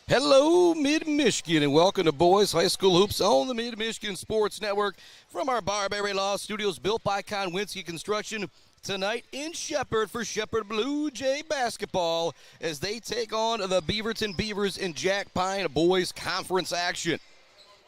Hello, Mid-Michigan, and welcome to Boys High School Hoops on the Mid-Michigan Sports Network from our Barberry Law Studios, built by Konwinski Construction. Tonight in Shepherd for Shepherd Blue Jay basketball as they take on the Beaverton Beavers in Jack Pine Boys Conference action.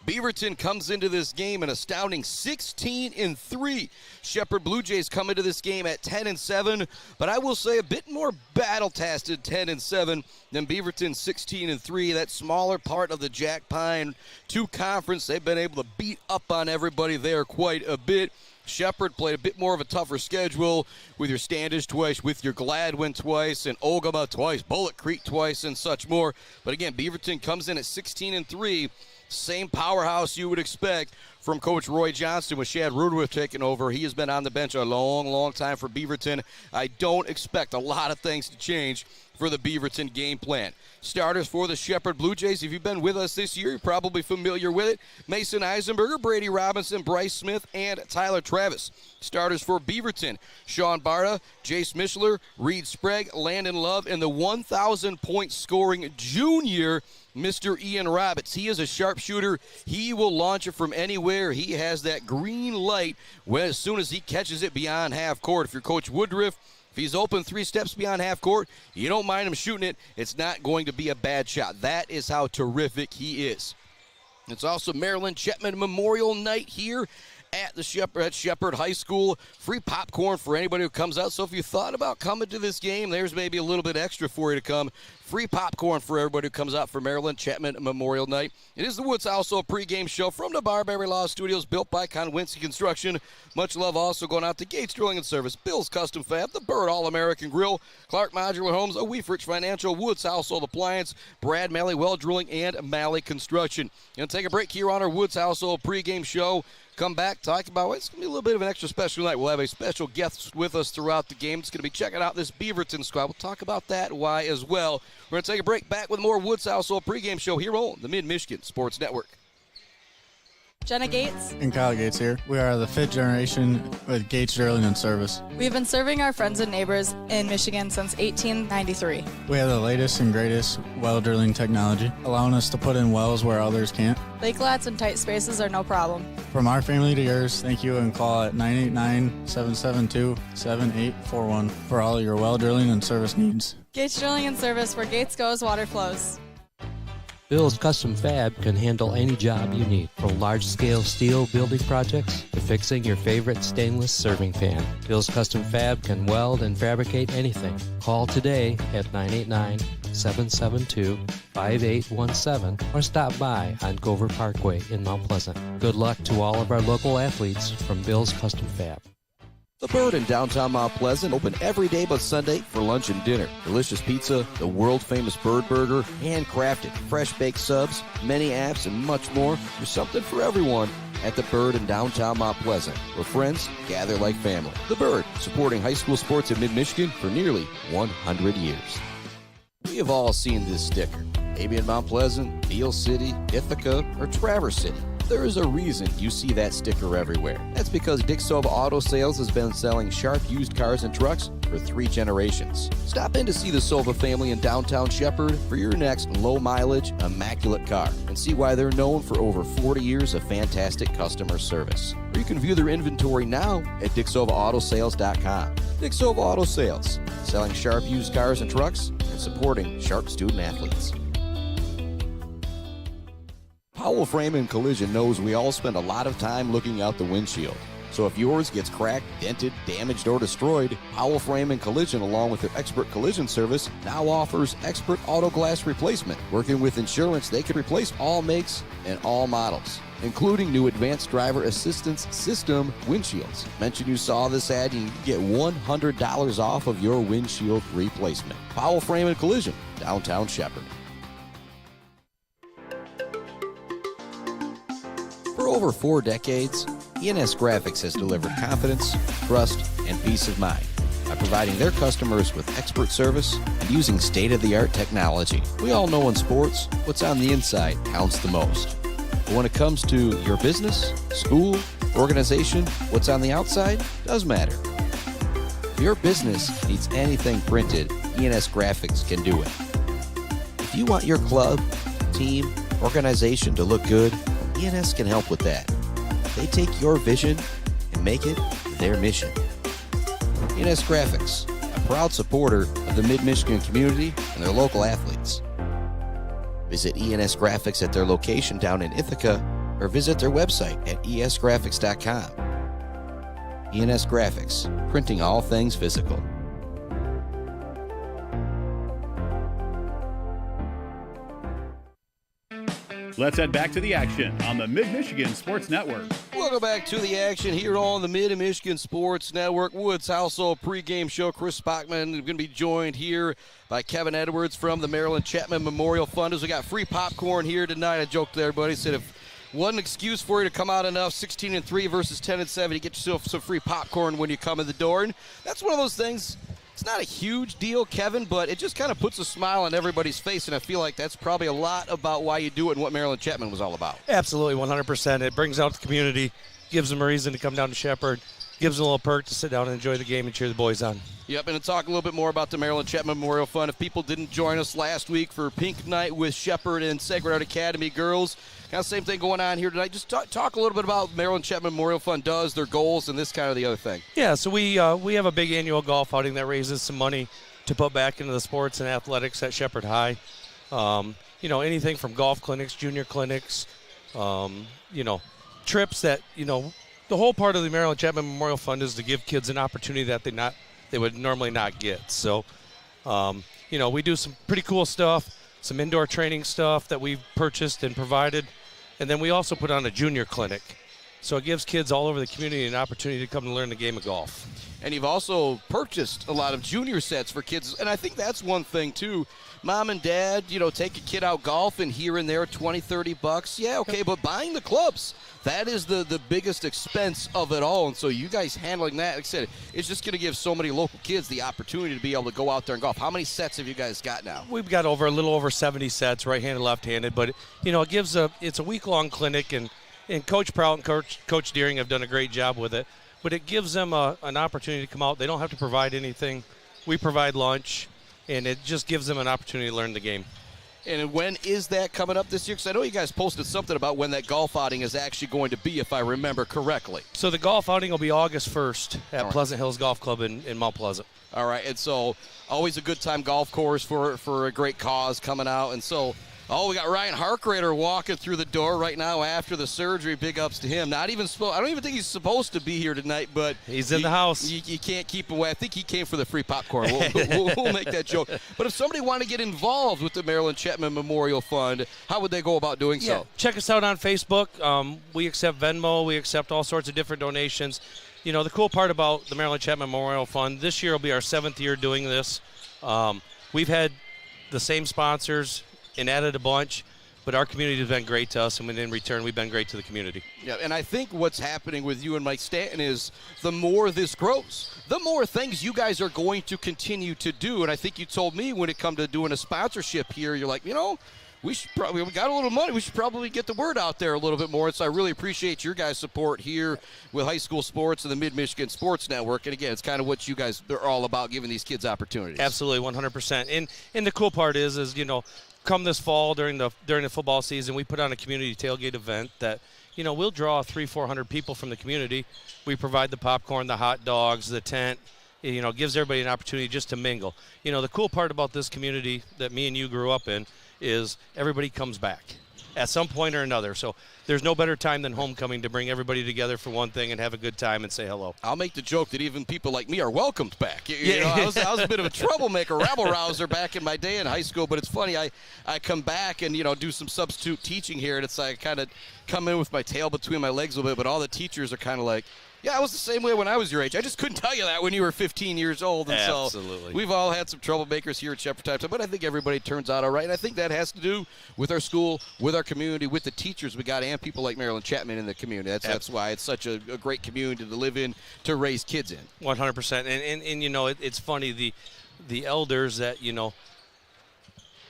Beaverton comes into this game an astounding 16-3. Shepherd Blue Jays come into this game at 10-7, but I will say a bit more battle-tested 10-7 than Beaverton 16-3. That smaller part of the Jack Pine 2 conference, they've been able to beat up on everybody there quite a bit. Shepherd played a bit more of a tougher schedule with your Standish twice, with your Gladwin twice, and Ogama twice, Bullet Creek twice, and such more. But again, Beaverton comes in at 16-3. Same powerhouse you would expect from Coach Roy Johnston with Shad Rudworth taking over. He has been on the bench a long time for Beaverton. I don't expect a lot of things to change for the Beaverton game plan. Starters for the Shepherd Blue Jays, if you've been with us this year, you're probably familiar with it. Mason Eisenberger, Brady Robinson, Bryce Smith, and Tyler Travis. Starters for Beaverton, Sean Barta, Jace Mishler, Reed Sprague, Landon Love, and the 1,000-point scoring junior, Mr. Ian Roberts. He is a sharpshooter. He will launch it from anywhere. He has that green light as soon as he catches it beyond half court. If you're Coach Woodruff, if he's open 3 steps beyond half court, you don't mind him shooting it. It's not going to be a bad shot. That is how terrific he is. It's also Maryland Chapman Memorial Night here at the Shepherd High School. Free popcorn for anybody who comes out. So if you thought about coming to this game, there's maybe a little bit extra for you to come. Free popcorn for everybody who comes out for Maryland Chapman Memorial Night. It is the Woods also a pregame show from the Barberry Law Studios, built by Konwinski Construction. Much love also going out to Gates Drilling and Service, Bill's Custom Fab, the Bird All-American Grill, Clark Modular Homes, a Weefrich Financial, Woods Household Appliance, Brad Malley Well Drilling, and Malley Construction. Going to take a break here on our Woods Household pregame show. Come back, talk about it's going to be a little bit of an extra special night. We'll have a special guest with us throughout the game. It's going to be checking out this Beaverton squad. We'll talk about that, why as well. We're going to take a break, back with more Woods Household pregame show here on the Mid-Michigan Sports Network. Jenna Gates. And Kyle Gates here. We are the 5th generation with Gates Drilling and Service. We've been serving our friends and neighbors in Michigan since 1893. We have the latest and greatest well drilling technology, allowing us to put in wells where others can't. Lake lots and tight spaces are no problem. From our family to yours, thank you, and call at 989-772-7841 for all your well drilling and service needs. Gates Drilling and Service, where Gates goes, water flows. Bill's Custom Fab can handle any job you need, from large-scale steel building projects to fixing your favorite stainless serving pan. Bill's Custom Fab can weld and fabricate anything. Call today at 989-772-5817 or stop by on Gover Parkway in Mount Pleasant. Good luck to all of our local athletes from Bill's Custom Fab. The Bird in downtown Mount Pleasant, open every day but Sunday for lunch and dinner. Delicious pizza, the world-famous Bird Burger, handcrafted, fresh-baked subs, many apps, and much more. There's something for everyone at The Bird in downtown Mount Pleasant, where friends gather like family. The Bird, supporting high school sports in mid-Michigan for nearly 100 years. We have all seen this sticker, maybe in Mount Pleasant, Beale City, Ithaca, or Traverse City. There is a reason you see that sticker everywhere. That's because Dick Sova Auto Sales has been selling sharp used cars and trucks for 3 generations. Stop in to see the Sova family in downtown Shepherd for your next low-mileage, immaculate car, and see why they're known for over 40 years of fantastic customer service. Or you can view their inventory now at DickSovaAutoSales.com. Dick Sova Auto Sales, selling sharp used cars and trucks and supporting sharp student athletes. Powell Frame and Collision knows we all spend a lot of time looking out the windshield. So if yours gets cracked, dented, damaged, or destroyed, Powell Frame and Collision, along with their expert collision service, now offers expert auto glass replacement. Working with insurance, they can replace all makes and all models, including new advanced driver assistance system windshields. Mention you saw this ad and you can get $100 off of your windshield replacement. Powell Frame and Collision, downtown Shepherd. For over 4 decades, ENS Graphics has delivered confidence, trust, and peace of mind by providing their customers with expert service and using state-of-the-art technology. We all know in sports, what's on the inside counts the most. But when it comes to your business, school, organization, what's on the outside does matter. If your business needs anything printed, ENS Graphics can do it. If you want your club, team, organization to look good, ENS can help with that. They take your vision and make it their mission. ENS Graphics, a proud supporter of the Mid-Michigan community and their local athletes. Visit ENS Graphics at their location down in Ithaca or visit their website at esgraphics.com. ENS Graphics, printing all things physical. Let's head back to the action on the Mid-Michigan Sports Network. Welcome back to the action here on the Mid-Michigan Sports Network. Woods Household pregame show. Chris Spockman is going to be joined here by Kevin Edwards from the Maryland Chapman Memorial Fund. As we got free popcorn here tonight. I joked to everybody, said if one excuse for you to come out enough, 16-3 versus 10-7, you get yourself some free popcorn when you come in the door. And that's one of those things. It's not a huge deal, Kevin, but it just kind of puts a smile on everybody's face, and I feel like that's probably a lot about why you do it and what Maryland Chapman was all about. Absolutely, 100%. It brings out the community, gives them a reason to come down to Shepherd, gives them a little perk to sit down and enjoy the game and cheer the boys on. Yep, and to talk a little bit more about the Maryland Chapman Memorial Fund, if people didn't join us last week for Pink Night with Shepherd and Sacred Heart Academy girls, kind of same thing going on here tonight. Just talk a little bit about what Maryland Chapman Memorial Fund does, their goals, and this kind of the other thing. Yeah, so we have a big annual golf outing that raises some money to put back into the sports and athletics at Shepherd High. Anything from golf clinics, junior clinics, trips that, the whole part of the Maryland Chapman Memorial Fund is to give kids an opportunity that they would normally not get. So, we do some pretty cool stuff, some indoor training stuff that we've purchased and provided. And then we also put on a junior clinic. So it gives kids all over the community an opportunity to come and learn the game of golf. And you've also purchased a lot of junior sets for kids. And I think that's one thing, too. Mom and dad, take a kid out golfing here and there, $20, $30. Yeah, okay, but buying the clubs, that is the biggest expense of it all. And so you guys handling that, like I said, it's just going to give so many local kids the opportunity to be able to go out there and golf. How many sets have you guys got now? We've got a little over 70 sets, right-handed, left-handed. But, it's a week-long clinic, and Coach Prout and Coach Deering have done a great job with it. But it gives them an opportunity to come out. They don't have to provide anything. We provide lunch, and it just gives them an opportunity to learn the game. And when is that coming up this year? Because I know you guys posted something about when that golf outing is actually going to be, if I remember correctly. So the golf outing will be August 1st at Pleasant Hills Golf Club in Mount Pleasant. All right, and so always a good time golf course for a great cause coming out. And so, we got Ryan Harkrader walking through the door right now after the surgery. Big ups to him. I don't even think he's supposed to be here tonight, but he's in the house. You can't keep him away. I think he came for the free popcorn. We'll make that joke. But if somebody wanted to get involved with the Maryland Chapman Memorial Fund, how would they go about doing so? Check us out on Facebook. We accept Venmo. We accept all sorts of different donations. The cool part about the Maryland Chapman Memorial Fund, this year will be our 7th year doing this. We've had the same sponsors and added a bunch, but our community has been great to us, and in return, we've been great to the community. Yeah, and I think what's happening with you and Mike Stanton is the more this grows, the more things you guys are going to continue to do. And I think you told me when it comes to doing a sponsorship here, you're like, we got a little money. We should probably get the word out there a little bit more. And so I really appreciate your guys' support here with high school sports and the Mid-Michigan Sports Network. And again, it's kind of what you guys are all about, giving these kids opportunities. Absolutely, 100%. And the cool part is come this fall during the football season, we put on a community tailgate event that, we'll draw 300-400 people from the community. We provide the popcorn, the hot dogs, the tent. Gives everybody an opportunity just to mingle. The cool part about this community that me and you grew up in is everybody comes back at some point or another. So there's no better time than homecoming to bring everybody together for one thing and have a good time and say hello. I'll make the joke that even people like me are welcomed back. I was a bit of a troublemaker, rabble-rouser back in my day in high school, but it's funny. I come back and, do some substitute teaching here, and it's like I kind of come in with my tail between my legs a little bit, but all the teachers are kind of like, yeah, I was the same way when I was your age. I just couldn't tell you that when you were 15 years old. And Absolutely. So we've all had some troublemakers here at Shepherd Time, but I think everybody turns out all right. And I think that has to do with our school, with our community, with the teachers we got, and people like Maryland Chapman in the community. That's why it's such a great community to live in, to raise kids in. 100%. And it's funny, the elders that,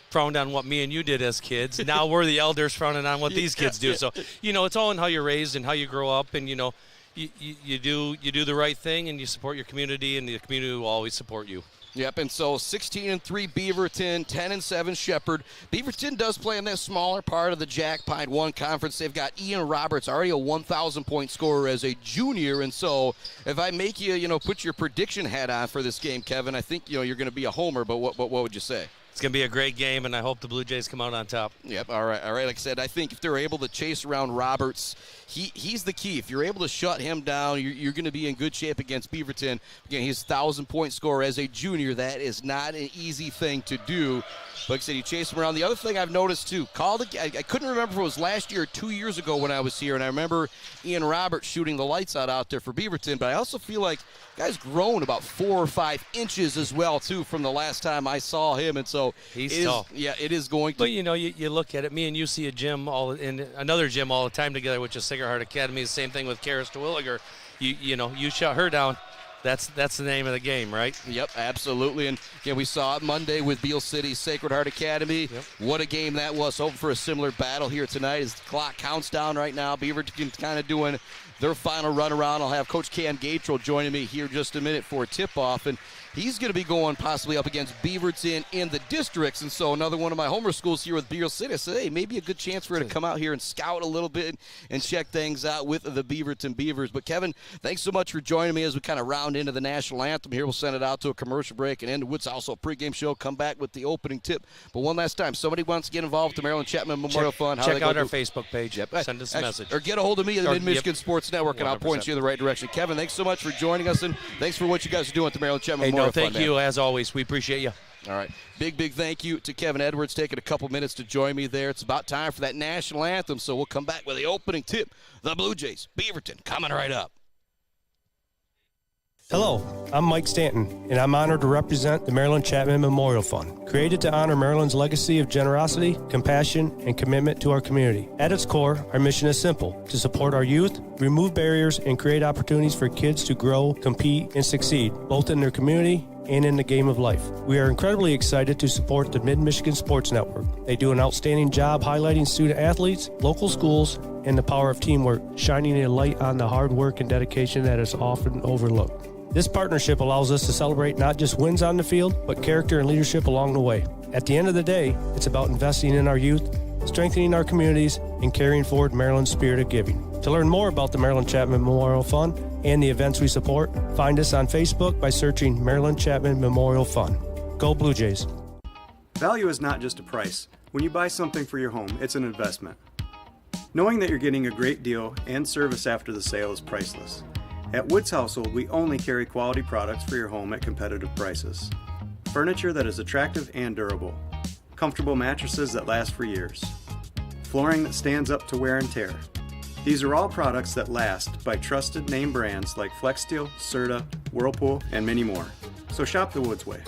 frowned on what me and you did as kids. Now we're the elders frowning on what these kids do. So, it's all in how you're raised and how you grow up, and, you do the right thing, and you support your community, and the community will always support you. Yep, and so 16-3 Beaverton, 10-7 Shepherd. Beaverton does play in that smaller part of the Jack Pine 1 conference. They've got Ian Roberts, already a 1,000-point scorer as a junior, and so if I make you, put your prediction hat on for this game, Kevin, I think, you're going to be a homer, but what would you say? It's going to be a great game, and I hope the Blue Jays come out on top. Yep, all right. Like I said, I think if they're able to chase around Roberts, he's the key. If you're able to shut him down, you're going to be in good shape against Beaverton. Again, he's a 1,000-point scorer as a junior. That is not an easy thing to do. But like I said, you chase him around. The other thing I've noticed, too, I couldn't remember if it was last year or 2 years ago when I was here, and I remember Ian Roberts shooting the lights out there for Beaverton, but I also feel like the guy's grown about 4 or 5 inches as well, too, from the last time I saw him, and so he's tall. Yeah, it is going to. But, you look at it. Me and you see a gym in another gym all the time together, which is Sacred Heart Academy. The same thing with Karis Terwilliger. You shut her down. That's the name of the game, right? Yep, absolutely. And we saw it Monday with Beale City Sacred Heart Academy. Yep. What a game that was. Hoping for a similar battle here tonight as the clock counts down right now. Beaverton kind of doing their final run around. I'll have Coach Cam Gatrell joining me here just a minute for a tip-off. And he's going to be going possibly up against Beaverton in the districts. And so another one of my homer schools here with Beale City. I said, hey, maybe a good chance for her to come out here and scout a little bit and check things out with the Beaverton Beavers. But, Kevin, thanks so much for joining me as we kind of round into the national anthem here. We'll send it out to a commercial break and end with also a pregame show. Come back with the opening tip. But one last time, somebody wants to get involved with the Maryland Chapman Memorial Fund. Check out our Facebook page. Yep. Send us a message. Or get a hold of me at the Mid-Michigan Sports Network, and I'll point you in the right direction. Kevin, thanks so much for joining us, and thanks for what you guys are doing at the Maryland Chapman Memorial Fund. Thank you, as always. We appreciate you. All right. Big thank you to Kevin Edwards taking a couple minutes to join me there. It's about time for that national anthem, so we'll come back with the opening tip. The Blue Jays, Beaverton, coming right up. Hello, I'm Mike Stanton, and I'm honored to represent the Maryland Chapman Memorial Fund, created to honor Maryland's legacy of generosity, compassion, and commitment to our community. At its core, our mission is simple: to support our youth, remove barriers, and create opportunities for kids to grow, compete, and succeed, both in their community and in the game of life. We are incredibly excited to support the Mid-Michigan Sports Network. They do an outstanding job highlighting student athletes, local schools, and the power of teamwork, shining a light on the hard work and dedication that is often overlooked. This partnership allows us to celebrate not just wins on the field, but character and leadership along the way. At the end of the day, it's about investing in our youth, strengthening our communities, and carrying forward Maryland's spirit of giving. To learn more about the Maryland Chapman Memorial Fund and the events we support, find us on Facebook by searching Maryland Chapman Memorial Fund. Go Blue Jays. Value is not just a price. When you buy something for your home, it's an investment. Knowing that you're getting a great deal and service after the sale is priceless. At Woods Household, we only carry quality products for your home at competitive prices. Furniture that is attractive and durable. Comfortable mattresses that last for years. Flooring that stands up to wear and tear. These are all products that last by trusted name brands like FlexSteel, Serta, Whirlpool, and many more. So shop the Woods way.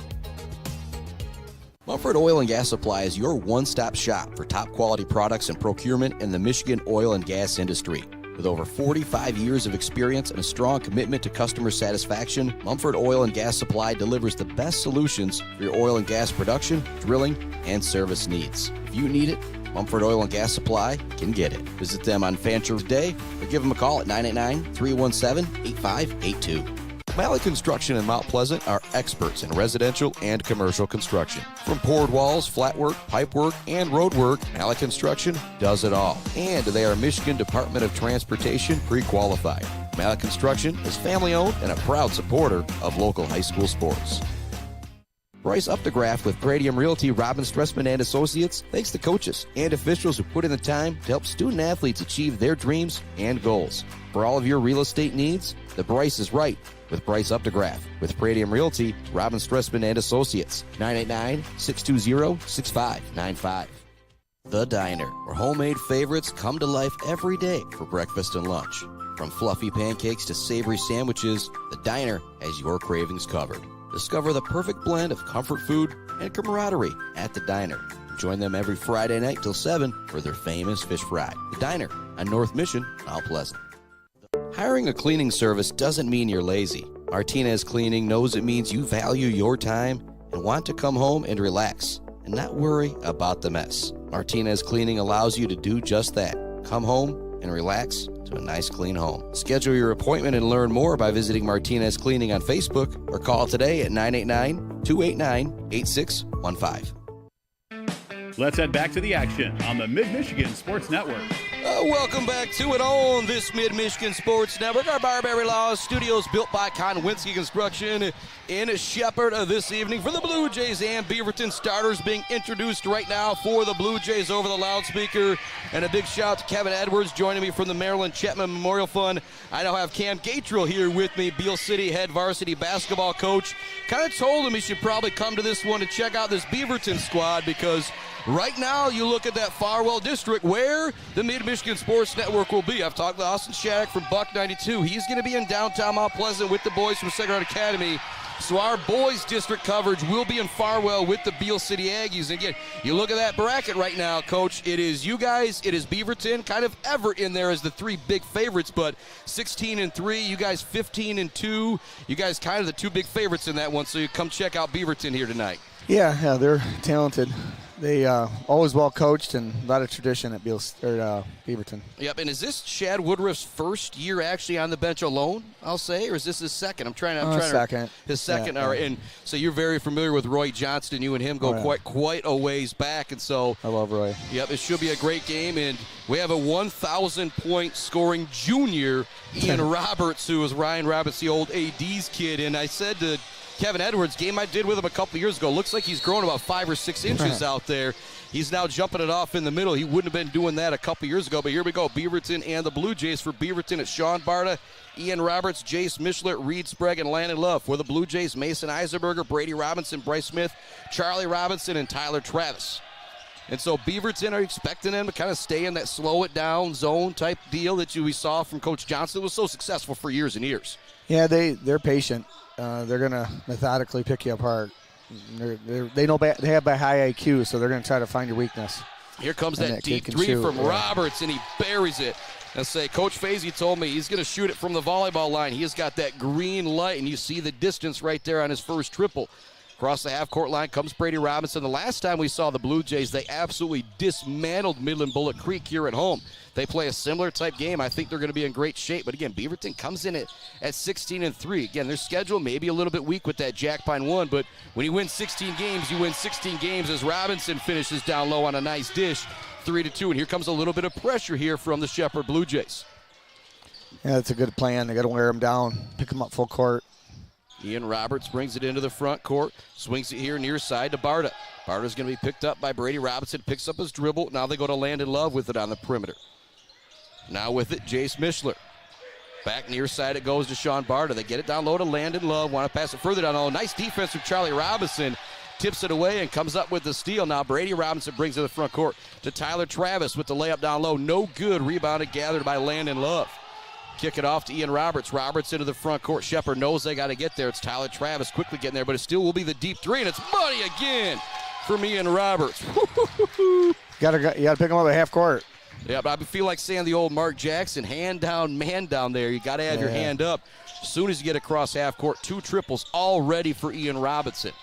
Mumford Oil and Gas Supply is your one-stop shop for top quality products and procurement in the Michigan oil and gas industry. With over 45 years of experience and a strong commitment to customer satisfaction, Mumford Oil and Gas Supply delivers the best solutions for your oil and gas production, drilling, and service needs. If you need it, Mumford Oil and Gas Supply can get it. Visit them on Fancher Day or give them a call at 989-317-8582. Malley Construction in Mount Pleasant are experts in residential and commercial construction. From poured walls, flat work, pipe work, and road work, Malley Construction does it all. And they are Michigan Department of Transportation pre-qualified. Malley Construction is family-owned and a proud supporter of local high school sports. Bryce Updegraff with Pradium Realty, Robin Stressman and Associates thanks the coaches and officials who put in the time to help student-athletes achieve their dreams and goals. For all of your real estate needs, the Bryce is right with Bryce Updegraff. With Pradium Realty, Robin Stressman and Associates, 989-620-6595. The Diner, where homemade favorites come to life every day for breakfast and lunch. From fluffy pancakes to savory sandwiches, The Diner has your cravings covered. Discover the perfect blend of comfort food and camaraderie at The Diner. Join them every Friday night till 7 for their famous fish fry. The Diner on North Mission, Mount Pleasant. Hiring a cleaning service doesn't mean you're lazy. Martinez Cleaning knows it means you value your time and want to come home and relax and not worry about the mess. Martinez Cleaning allows you to do just that. Come home and relax to to a nice, clean home. Schedule your appointment and learn more by visiting Martinez Cleaning on Facebook or call today at 989-289-8615. Let's head back to the action on the Mid-Michigan Sports Network. Welcome back to it on this Mid-Michigan Sports Network. Our Barbary Law Studios built by Conwinski Construction in Shepherd this evening for the Blue Jays and Beaverton. Starters being introduced right now for the Blue Jays over the loudspeaker. And a big shout to Kevin Edwards joining me from the Maryland Chapman Memorial Fund. I now have Cam Gatrill here with me, Beal City head varsity basketball coach. Kind of told him he should probably come to this one to check out this Beaverton squad because right now you look at that Farwell district where the Mid-Michigan Sports Network will be. I've talked to Austin Shattuck from Buck 92. He's going to be in downtown Mount Pleasant with the boys from Sacred Heart Academy. So our boys district coverage will be in Farwell with the Beal City Aggies. And again, you look at that bracket right now, Coach. It is you guys, it is Beaverton, kind of Everett in there as the three big favorites, but 16-3, you guys 15-2. You guys kind of the two big favorites in that one. So you come check out Beaverton here tonight. Yeah, they're talented. They always well coached and a lot of tradition at Beaverton. Yep, and is this Chad Woodruff's first year actually on the bench alone, I'll say, or is this his second? I'm trying second. His second. Yeah, all right, and so you're very familiar with Roy Johnston. You and him go quite a ways back, and so I love Roy. Yep, it should be a great game, and we have a 1,000-point scoring junior, Ian Roberts, who is Ryan Roberts, the old AD's kid, and I said to Kevin Edwards, game I did with him a couple years ago, looks like he's grown about 5 or 6 inches out there. He's now jumping it off in the middle. He wouldn't have been doing that a couple years ago, but here we go. Beaverton and the Blue Jays. For Beaverton, it's Sean Barta, Ian Roberts, Jace Mischler, Reed Sprague, and Landon Love. For the Blue Jays, Mason Eisenberger, Brady Robinson, Bryce Smith, Charlie Robinson, and Tyler Travis. And so Beaverton are expecting them to kind of stay in that slow it down zone type deal that we saw from Coach Johnson. It was so successful for years and years. Yeah, they're patient. They're going to methodically pick you apart. They know they have a high IQ, so they're going to try to find your weakness. Here comes that deep three from Roberts, and he buries it. I say, Coach Fazy told me he's going to shoot it from the volleyball line. He has got that green light, and you see the distance right there on his first triple. Across the half-court line comes Brady Robinson. The last time we saw the Blue Jays, they absolutely dismantled Midland Bullet Creek here at home. They play a similar type game. I think they're going to be in great shape. But again, Beaverton comes in at 16-3. Again, their schedule may be a little bit weak with that Jack Pine 1, but when you win 16 games, you win 16 games as Robinson finishes down low on a nice dish, 3-2. And here comes a little bit of pressure here from the Shepherd Blue Jays. Yeah, that's a good plan. They got to wear them down, pick them up full court. Ian Roberts brings it into the front court, swings it here near side to Barta. Barta's going to be picked up by Brady Robinson, picks up his dribble. Now they go to Landon Love with it on the perimeter. Now with it, Jace Mischler. Back near side it goes to Sean Barta. They get it down low to Landon Love. Want to pass it further down low. Nice defense from Charlie Robinson. Tips it away and comes up with the steal. Now Brady Robinson brings it to the front court to Tyler Travis with the layup down low. No good. Rebounded, gathered by Landon Love. Kick it off to Ian Roberts. Roberts into the front court. Shepherd knows they got to get there. It's Tyler Travis quickly getting there, but it still will be the deep three, and it's money again from Ian Roberts. You got to pick him up at half court. Yeah, but I feel like saying the old Mark Jackson, hand down, man down there. You got to have your hand up. As soon as you get across half court, 2 triples all ready for Ian Robinson.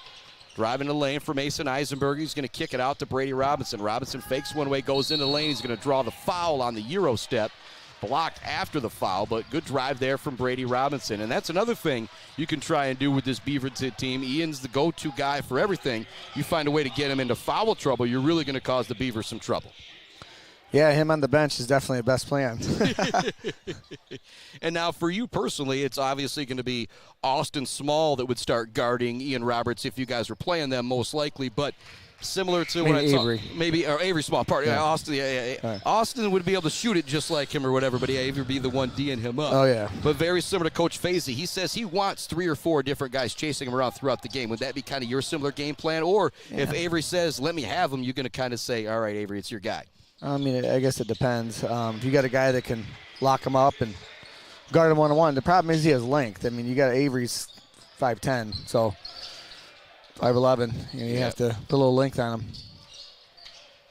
Driving the lane for Mason Eisenberg. He's going to kick it out to Brady Robinson. Robinson fakes one way, goes into the lane. He's going to draw the foul on the Euro step. Blocked after the foul, but good drive there from Brady Robinson. And that's another thing you can try and do with this Beaverton team. Ian's the go-to guy for everything. You find a way to get him into foul trouble, you're really going to cause the Beavers some trouble. Yeah, him on the bench is definitely the best plan. And now for you personally, it's obviously going to be Austin Small that would start guarding Ian Roberts if you guys were playing them, most likely. But similar to what I saw, or Avery Small, Austin. Austin would be able to shoot it just like him or whatever, but Avery would be the one D'ing him up. Oh, yeah. But very similar to Coach Fazy. He says he wants 3 or 4 different guys chasing him around throughout the game. Would that be kind of your similar game plan? Or if Avery says, let me have him, you're going to kind of say, all right, Avery, it's your guy. I mean, I guess it depends. If you got a guy that can lock him up and guard him one-on-one, the problem is he has length. I mean, you got Avery's 5'10", so 5'11". You have to put a little length on him.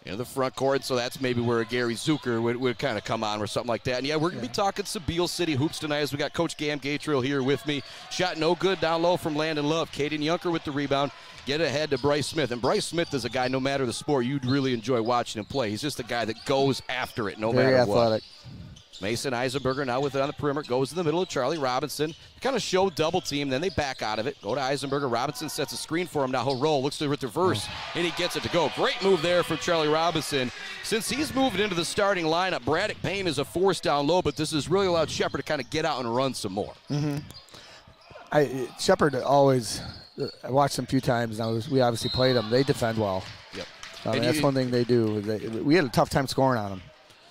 In the front court, so that's maybe where a Gary Zucker would kind of come on or something like that. And, we're going to be talking some Beal City hoops tonight as we got Coach Cam Gatrill here with me. Shot no good down low from Landon Love. Caden Yunker with the rebound. Get ahead to Bryce Smith. And Bryce Smith is a guy, no matter the sport, you'd really enjoy watching him play. He's just a guy that goes after it no matter what. Very athletic. Mason Eisenberger now with it on the perimeter. Goes in the middle of Charlie Robinson. Kind of show double team, then they back out of it. Go to Eisenberger. Robinson sets a screen for him. Now he'll roll. Looks to the reverse, and he gets it to go. Great move there from Charlie Robinson. Since he's moved into the starting lineup, Braddock Payne is a force down low, but this has really allowed Shepherd to kind of get out and run some more. Shepherd always, I watched them a few times. Now we obviously played them. They defend well. Yep. That's one thing they do. We had a tough time scoring on them.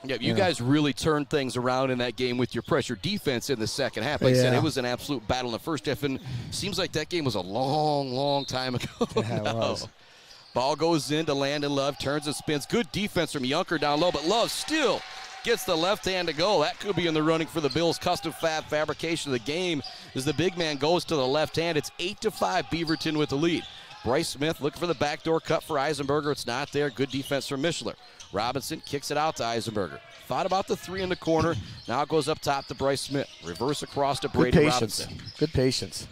Yeah, you guys really turned things around in that game with your pressure defense in the second half. Like I said, it was an absolute battle in the first half, and seems like that game was a long, long time ago. Yeah, it was. Ball goes into Landon Love, turns and spins. Good defense from Yunker down low, but Love still gets the left hand to go. That could be in the running for the Bills' custom fabrication of the game as the big man goes to the left hand. It's 8-5, Beaverton with the lead. Bryce Smith looking for the backdoor cut for Eisenberger. It's not there. Good defense from Mishler. Robinson kicks it out to Eisenberger. Thought about the three in the corner. Now it goes up top to Bryce Smith. Reverse across to Brady Robinson. Good patience.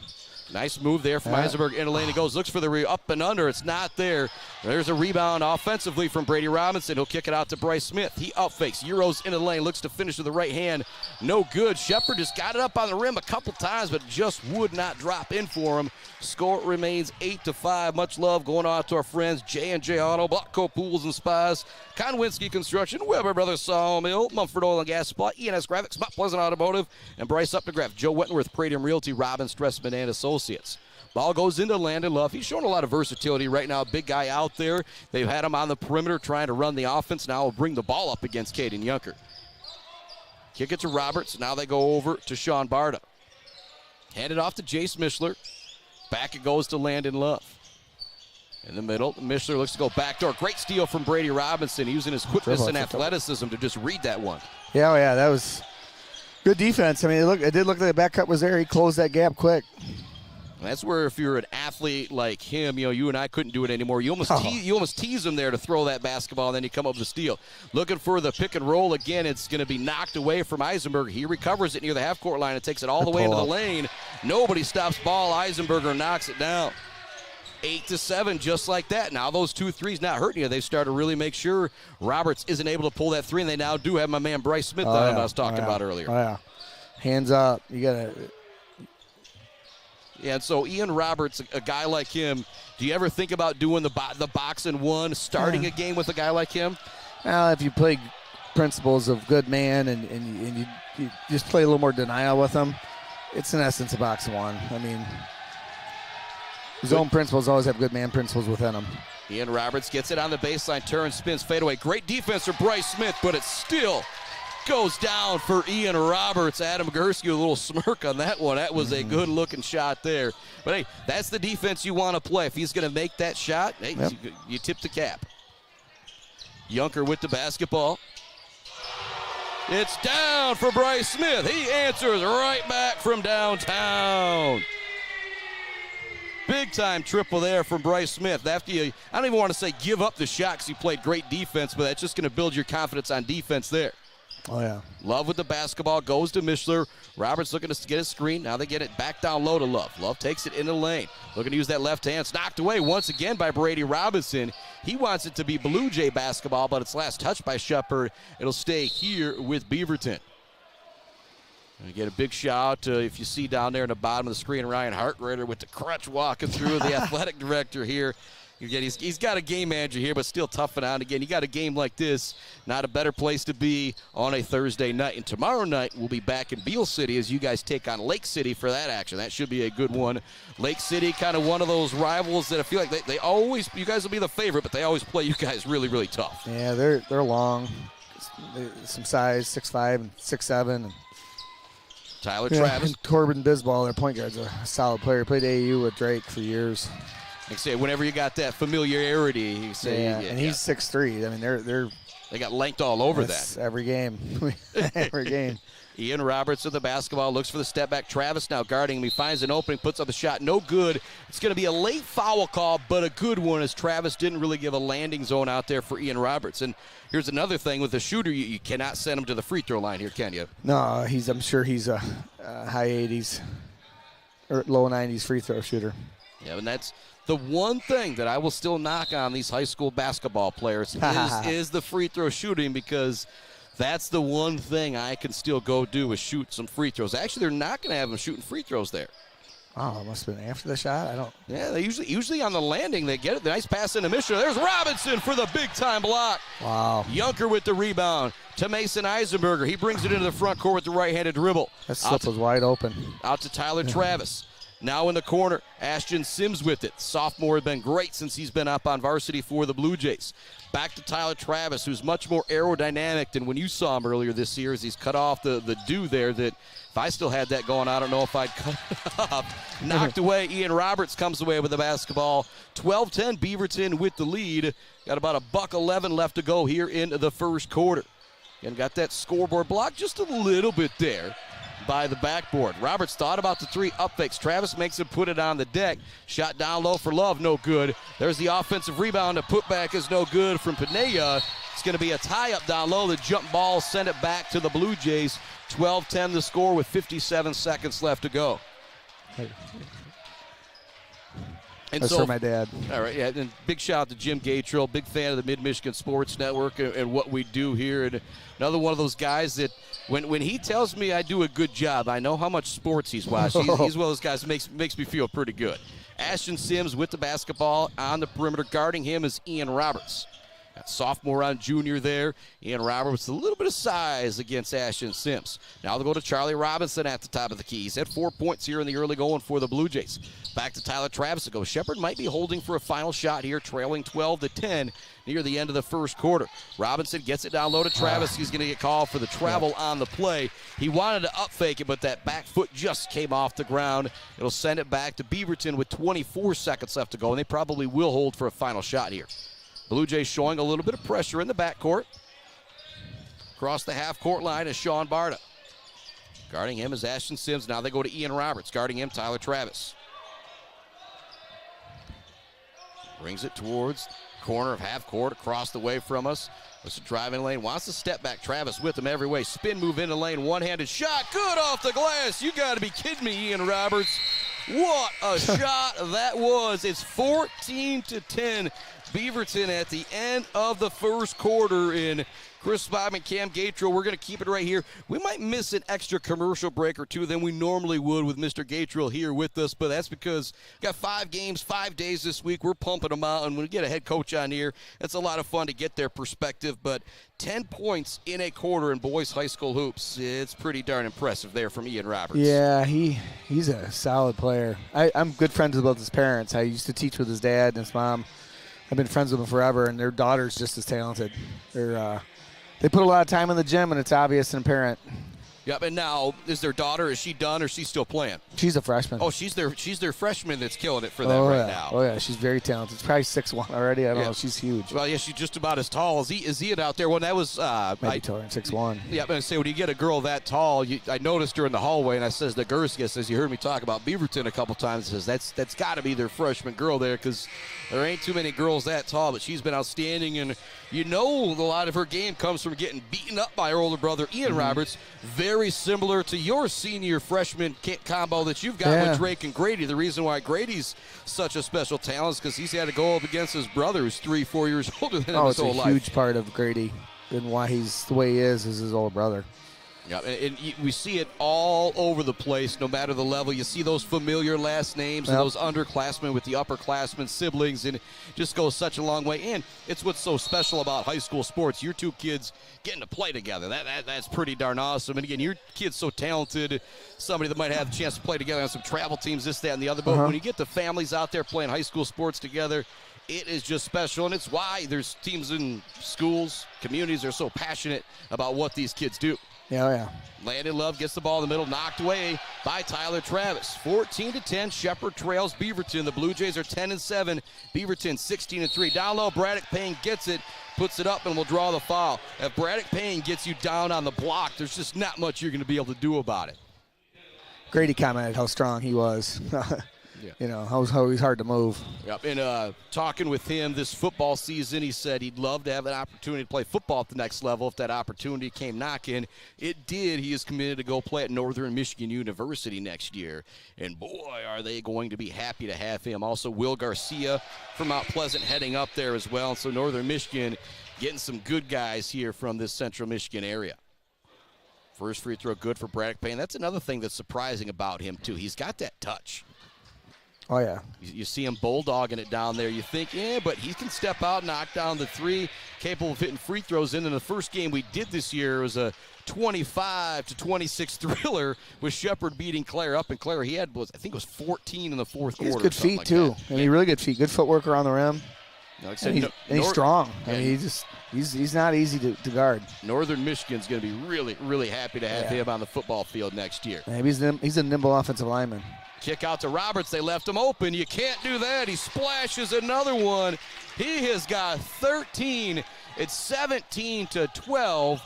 Nice move there from Eisenberg. In the lane he goes. Looks for the up and under. It's not there. There's a rebound offensively from Brady Robinson. He'll kick it out to Bryce Smith. He up fakes. Euros into the lane. Looks to finish with the right hand. No good. Shepherd just got it up on the rim a couple times, but just would not drop in for him. Score remains 8-5. Much love going on to our friends J&J Auto, Blockco Pools and Spas, Konwinski Construction, Weber Brothers Sawmill, Mumford Oil and Gas Supply, ENS Graphics, Mount Pleasant Automotive, and Bryce Updegraff, Joe Wentworth, Pradium Realty, Robin Stressman and Associates. Ball goes into Landon Love. He's showing a lot of versatility right now. Big guy out there. They've had him on the perimeter trying to run the offense. Now he'll bring the ball up against Caden Yunker. Kick it to Roberts. Now they go over to Sean Barta. Hand it off to Jace Mishler. Back it goes to Landon Love. In the middle, Mishler looks to go backdoor. Great steal from Brady Robinson, using his quickness and athleticism to just read that one. Yeah, that was good defense. I mean, it did look like the back cut was there. He closed that gap quick. That's where if you're an athlete like him, you and I couldn't do it anymore. You almost tease him there to throw that basketball, and then you come up with a steal. Looking for the pick and roll again. It's going to be knocked away from Eisenberg. He recovers it near the half-court line and takes it all the way into the lane. Nobody stops ball. Eisenberger knocks it down. 8-7, just like that. Now those 2 threes not hurting you. They've started to really make sure Roberts isn't able to pull that three, and they now do have my man Bryce Smith that I was talking about earlier. Oh, yeah. Hands up. You got to... Yeah, and so Ian Roberts, a guy like him, do you ever think about doing the box and one, starting a game with a guy like him? Well, if you play principles of good man and you just play a little more denial with him, it's in essence a box and one. I mean, zone principles always have good man principles within them. Ian Roberts gets it on the baseline, turns, spins, fadeaway. Great defense for Bryce Smith, but it's still goes down for Ian Roberts. Adam Gursky, a little smirk on that one. That was a good-looking shot there. But, hey, that's the defense you want to play. If he's going to make that shot, hey, you tip the cap. Yunker with the basketball. It's down for Bryce Smith. He answers right back from downtown. Big-time triple there from Bryce Smith. After I don't even want to say give up the shot because he played great defense, but that's just going to build your confidence on defense there. Oh, yeah. Love with the basketball, goes to Mishler. Roberts looking to get a screen. Now they get it back down low to Love. Love takes it in the lane. Looking to use that left hand. It's knocked away once again by Brady Robinson. He wants it to be Blue Jay basketball, but it's last touched by Shepherd. It'll stay here with Beaverton. And get a big shout out if you see down there in the bottom of the screen, Ryan Hartrider with the crutch walking through, the athletic director here. Again, he's got a game manager here, but still toughing out. Again, you got a game like this, not a better place to be on a Thursday night. And tomorrow night, we'll be back in Beale City as you guys take on Lake City for that action. That should be a good one. Lake City, kind of one of those rivals that I feel like they always, you guys will be the favorite, but they always play you guys really, really tough. Yeah, they're long. Some size, 6'5" and 6'7". And Tyler Travis. And Corbin Bisball, their point guard's a solid player. Played AAU with Drake for years. Like I say, whenever you got that familiarity, you say, and he's 6'3". I mean, they got length all over that. Every game. Every game. Ian Roberts with the basketball, looks for the step back. Travis now guarding him. He finds an opening, puts up a shot. No good. It's going to be a late foul call, but a good one as Travis didn't really give a landing zone out there for Ian Roberts. And here's another thing with the shooter, you cannot send him to the free throw line here, can you? No, I'm sure he's a high 80s or low 90s free throw shooter. Yeah, and that's the one thing that I will still knock on these high school basketball players is the free throw shooting, because That's the one thing I can still go do is shoot some free throws. Actually, they're not going to have him shooting free throws there. Oh, it must have been after the shot. I don't. Yeah, they usually on the landing they get it. The nice pass into Mishnah. There's Robinson for the big-time block. Wow. Junker with the rebound to Mason Eisenberger. He brings it into the front court with the right-handed dribble. That slip was wide open. Out to Tyler Travis. Now in the corner, Ashton Sims with it. Sophomore has been great since he's been up on varsity for the Blue Jays. Back to Tyler Travis, who's much more aerodynamic than when you saw him earlier this year as he's cut off the dew there that if I still had that going, I don't know if I'd cut it off. Knocked away. Ian Roberts comes away with the basketball. 12-10, Beaverton with the lead. Got about $1:11 left to go here in the first quarter. And got that scoreboard block just a little bit there by the backboard. Roberts thought about the three up fakes. Travis makes him put it on the deck. Shot down low for Love, no good. There's the offensive rebound. The putback is no good from Pineda. It's going to be a tie-up down low. The jump ball sent it back to the Blue Jays. 12-10 the score with 57 seconds left to go. And That's for my dad. All right, yeah, and big shout out to Jim Gatrill, big fan of the Mid-Michigan Sports Network and what we do here. And another one of those guys that when he tells me I do a good job, I know how much sports he's watched. He's one of those guys that makes me feel pretty good. Ashton Sims with the basketball on the perimeter. Guarding him is Ian Roberts. Got sophomore on junior there. Ian Roberts, a little bit of size against Ashton Sims. Now they'll go to Charlie Robinson at the top of the key. He's had 4 points here in the early going for the Blue Jays. Back to Tyler Travis to go. Shepherd might be holding for a final shot here, trailing 12-10 near the end of the first quarter. Robinson gets it down low to Travis. He's going to get called for the travel on the play. He wanted to up fake it, but that back foot just came off the ground. It'll send it back to Beaverton with 24 seconds left to go, and they probably will hold for a final shot here. Blue Jays showing a little bit of pressure in the backcourt. Across the half-court line is Sean Barta. Guarding him is Ashton Sims. Now they go to Ian Roberts. Guarding him, Tyler Travis. Brings it towards corner of half-court across the way from us. Wants to drive in lane. Wants to step back. Travis with him every way. Spin move into lane. One-handed shot. Good off the glass. You got to be kidding me, Ian Roberts. What a shot that was. It's 14-10. Beaverton at the end of the first quarter in Chris Bob and Cam Gatrill. We're going to keep it right here. We might miss an extra commercial break or two than we normally would with Mr. Gatrill here with us, but that's because we got 5 games, 5 days this week. We're pumping them out, and when we get a head coach on here, it's a lot of fun to get their perspective, but 10 points in a quarter in boys high school hoops, it's pretty darn impressive there from Ian Roberts. Yeah, he's a solid player. I'm good friends with both his parents. I used to teach with his dad and his mom. I've been friends with them forever, and their daughter's just as talented. They put a lot of time in the gym, and it's obvious and apparent. Yep, and now, is their daughter, is she done or is she still playing? She's a freshman. Oh, she's their freshman that's killing it for them right now. Oh, yeah, she's very talented. She's probably 6'1" already. I don't know. She's huge. Well, yeah, she's just about as tall as he is out there. Well, that was... maybe taller than 6'1". Yeah, I'm going to say, when you get a girl that tall, I noticed her in the hallway, and I says to Gursky, says, you heard me talk about Beaverton a couple times, says, that's got to be their freshman girl there, because there ain't too many girls that tall, but she's been outstanding, and you know a lot of her game comes from getting beaten up by her older brother, Ian Roberts, very similar to your senior freshman combo that you've got with Drake and Grady. The reason why Grady's such a special talent is because he's had to go up against his brother who's 3-4 years older than him his whole life. It's a huge part of Grady and why he's the way he is his older brother. Yeah, and we see it all over the place, no matter the level. You see those familiar last names and those underclassmen with the upperclassmen siblings, and it just goes such a long way. And it's what's so special about high school sports. Your two kids getting to play together. That's pretty darn awesome. And, again, your kid's so talented, somebody that might have a chance to play together on some travel teams, this, that, and the other. But when you get the families out there playing high school sports together, it is just special, and it's why there's teams in schools, communities are so passionate about what these kids do. Yeah. Landon Love gets the ball in the middle, knocked away by Tyler Travis. 14-10, Shepherd trails Beaverton. The Blue Jays are 10-7. Beaverton 16-3. Down low, Braddock Payne gets it, puts it up, and will draw the foul. If Braddock Payne gets you down on the block, there's just not much you're going to be able to do about it. Grady commented how strong he was. You know, how he's hard to move. Yep, and talking with him this football season, he said he'd love to have an opportunity to play football at the next level if that opportunity came knocking. It did. He is committed to go play at Northern Michigan University next year. And, boy, are they going to be happy to have him. Also, Will Garcia from Mount Pleasant heading up there as well. So Northern Michigan getting some good guys here from this Central Michigan area. First free throw good for Braddock Payne. That's another thing that's surprising about him, too. He's got that touch. Oh, yeah. You see him bulldogging it down there. You think, but he can step out, knock down the three, capable of hitting free throws. And in the first game we did this year, it was a 25-26 thriller with Shepherd beating Clare up. And Clare, I think it was 14 in the fourth quarter. He has good feet, like too. That. I mean, really good feet. Good footwork around the rim. Like I said, and he's strong. I mean, he's not easy to guard. Northern Michigan's going to be really, really happy to have him on the football field next year. Yeah, he's a nimble offensive lineman. Kick out to Roberts. They left him open. You can't do that. He splashes another one. He has got 13. It's 17-12.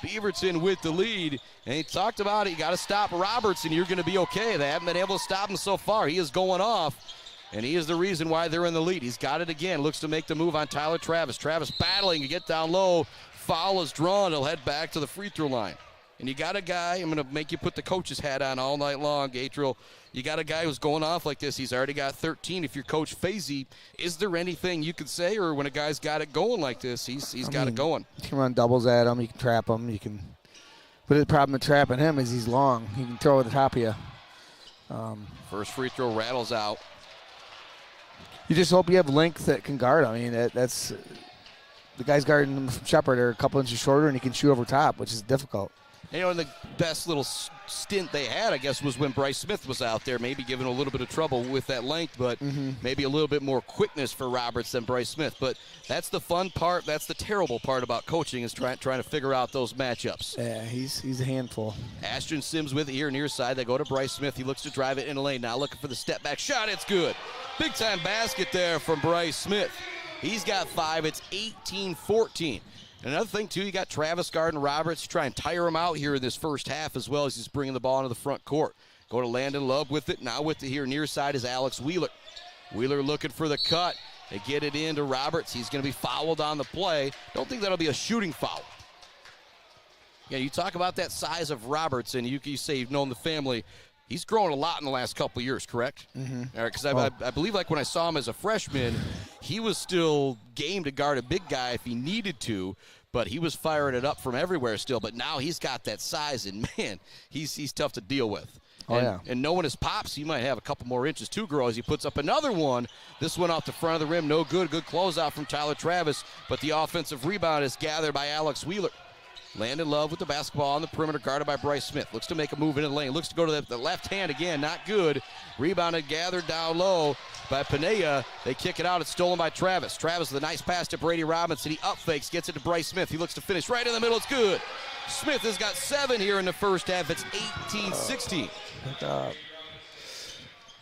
Beaverton with the lead. And he talked about it. You got to stop Roberts, and you're going to be okay. They haven't been able to stop him so far. He is going off, and he is the reason why they're in the lead. He's got it again. Looks to make the move on Tyler Travis. Travis battling to get down low. Foul is drawn. He'll head back to the free throw line. And you got a guy, I'm going to make you put the coach's hat on all night long, Gatriel. You got a guy who's going off like this. He's already got 13. If you're Coach Fazy, is there anything you could say? Or when a guy's got it going like this, he's got it going. You can run doubles at him. You can trap him. But the problem with trapping him is he's long. He can throw at the top of you. First free throw rattles out. You just hope you have length that can guard him. I mean, that's the guys guarding him from Shepherd are a couple inches shorter, and he can shoot over top, which is difficult. And the best little stint they had, I guess, was when Bryce Smith was out there, maybe giving a little bit of trouble with that length, but maybe a little bit more quickness for Roberts than Bryce Smith. But that's the fun part. That's the terrible part about coaching is trying to figure out those matchups. Yeah, he's a handful. Ashton Sims with it here near side. They go to Bryce Smith. He looks to drive it in the lane. Now looking for the step-back shot. It's good. Big-time basket there from Bryce Smith. He's got 5. It's 18-14. Another thing, too, you got Travis guarding Roberts to try and tire him out here in this first half as well as he's bringing the ball into the front court. Go to Landon Love with it. Now with it here near side is Alex Wheeler. Wheeler looking for the cut. They get it into Roberts. He's going to be fouled on the play. Don't think that'll be a shooting foul. Yeah, you talk about that size of Roberts, and you say you've known the family. He's grown a lot in the last couple of years, correct? Mm-hmm. All right, because I believe like when I saw him as a freshman, he was still game to guard a big guy if he needed to, but he was firing it up from everywhere still. But now he's got that size, and, man, he's tough to deal with. And knowing his pops, he might have a couple more inches to grow as he puts up another one. This one off the front of the rim, no good. Good closeout from Tyler Travis, but the offensive rebound is gathered by Alex Wheeler. Landon Love with the basketball on the perimeter, guarded by Bryce Smith. Looks to make a move into the lane. Looks to go to the left hand again. Not good. Rebounded, gathered down low by Panea. They kick it out. It's stolen by Travis. Travis with a nice pass to Brady Robinson. He up fakes, gets it to Bryce Smith. He looks to finish right in the middle. It's good. Smith has got 7 here in the first half. It's 18-16.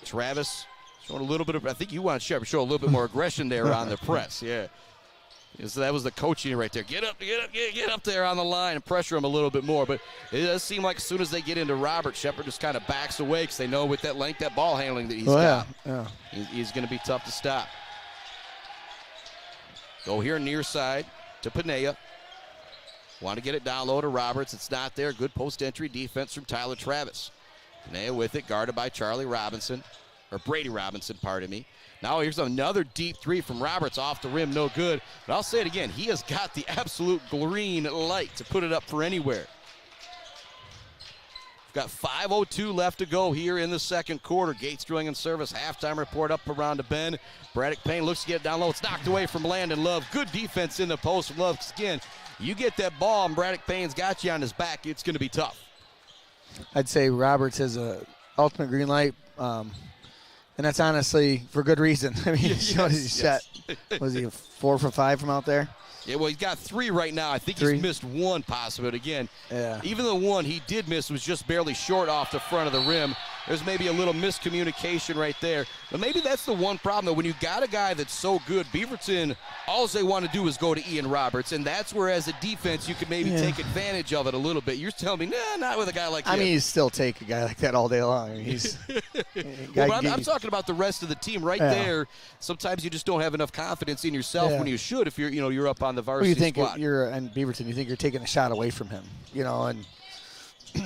Travis showing a little bit of, I think you want Shepard show a little bit more aggression there on the press. Yeah. So that was the coaching right there. Get up there on the line and pressure him a little bit more. But it does seem like as soon as they get into Robert, Shepard just kind of backs away because they know with that length, that ball handling that he's got, he's going to be tough to stop. Go here near side to Panea. Want to get it down low to Roberts. It's not there. Good post-entry defense from Tyler Travis. Panea with it, guarded by Brady Robinson, pardon me. Now here's another deep three from Roberts off the rim, no good. But I'll say it again, he has got the absolute green light to put it up for anywhere. We've got 5:02 left to go here in the second quarter. Gates drilling in service. Halftime report up around the bend. Braddock Payne looks to get it down low. It's knocked away from Landon Love. Good defense in the post from Love. Again, you get that ball and Braddock Payne's got you on his back, it's going to be tough. I'd say Roberts has a ultimate green light. And that's honestly for good reason. I mean, shot. Was he 4 for 5 from out there? Yeah, well, he's got 3 right now. I think he's missed 1 possible. But again, even the one he did miss was just barely short off the front of the rim. There's maybe a little miscommunication right there. But maybe that's the one problem, though. When you got a guy that's so good, Beaverton, all they want to do is go to Ian Roberts. And that's where, as a defense, you could maybe take advantage of it a little bit. You're telling me, nah, not with a guy like him. I mean, you still take a guy like that all day long. I mean, he's well, I'm talking about the rest of the team right there. Sometimes you just don't have enough confidence in yourself when you should if you're up on the varsity squad. You're in Beaverton, you think you're taking a shot away from him, and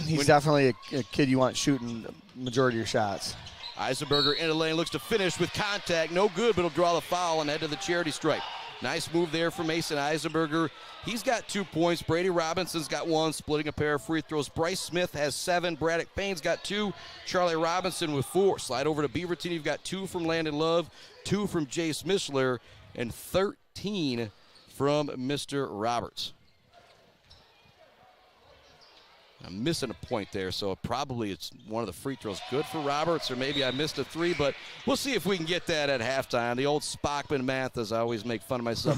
he's definitely a kid you want shooting the majority of your shots. Eisenberger in the lane, looks to finish with contact. No good, but he'll draw the foul and head to the charity stripe. Nice move there for Mason Eisenberger. He's got 2 points. Brady Robinson's got 1, splitting a pair of free throws. Bryce Smith has 7. Braddock Payne's got 2. Charlie Robinson with 4. Slide over to Beaverton. You've got 2 from Landon Love, 2 from Jace Mishler, and 13 from Mr. Roberts. I'm missing a point there, so probably it's one of the free throws good for Roberts, or maybe I missed a 3, but we'll see if we can get that at halftime. The old Spockman math, as I always make fun of myself,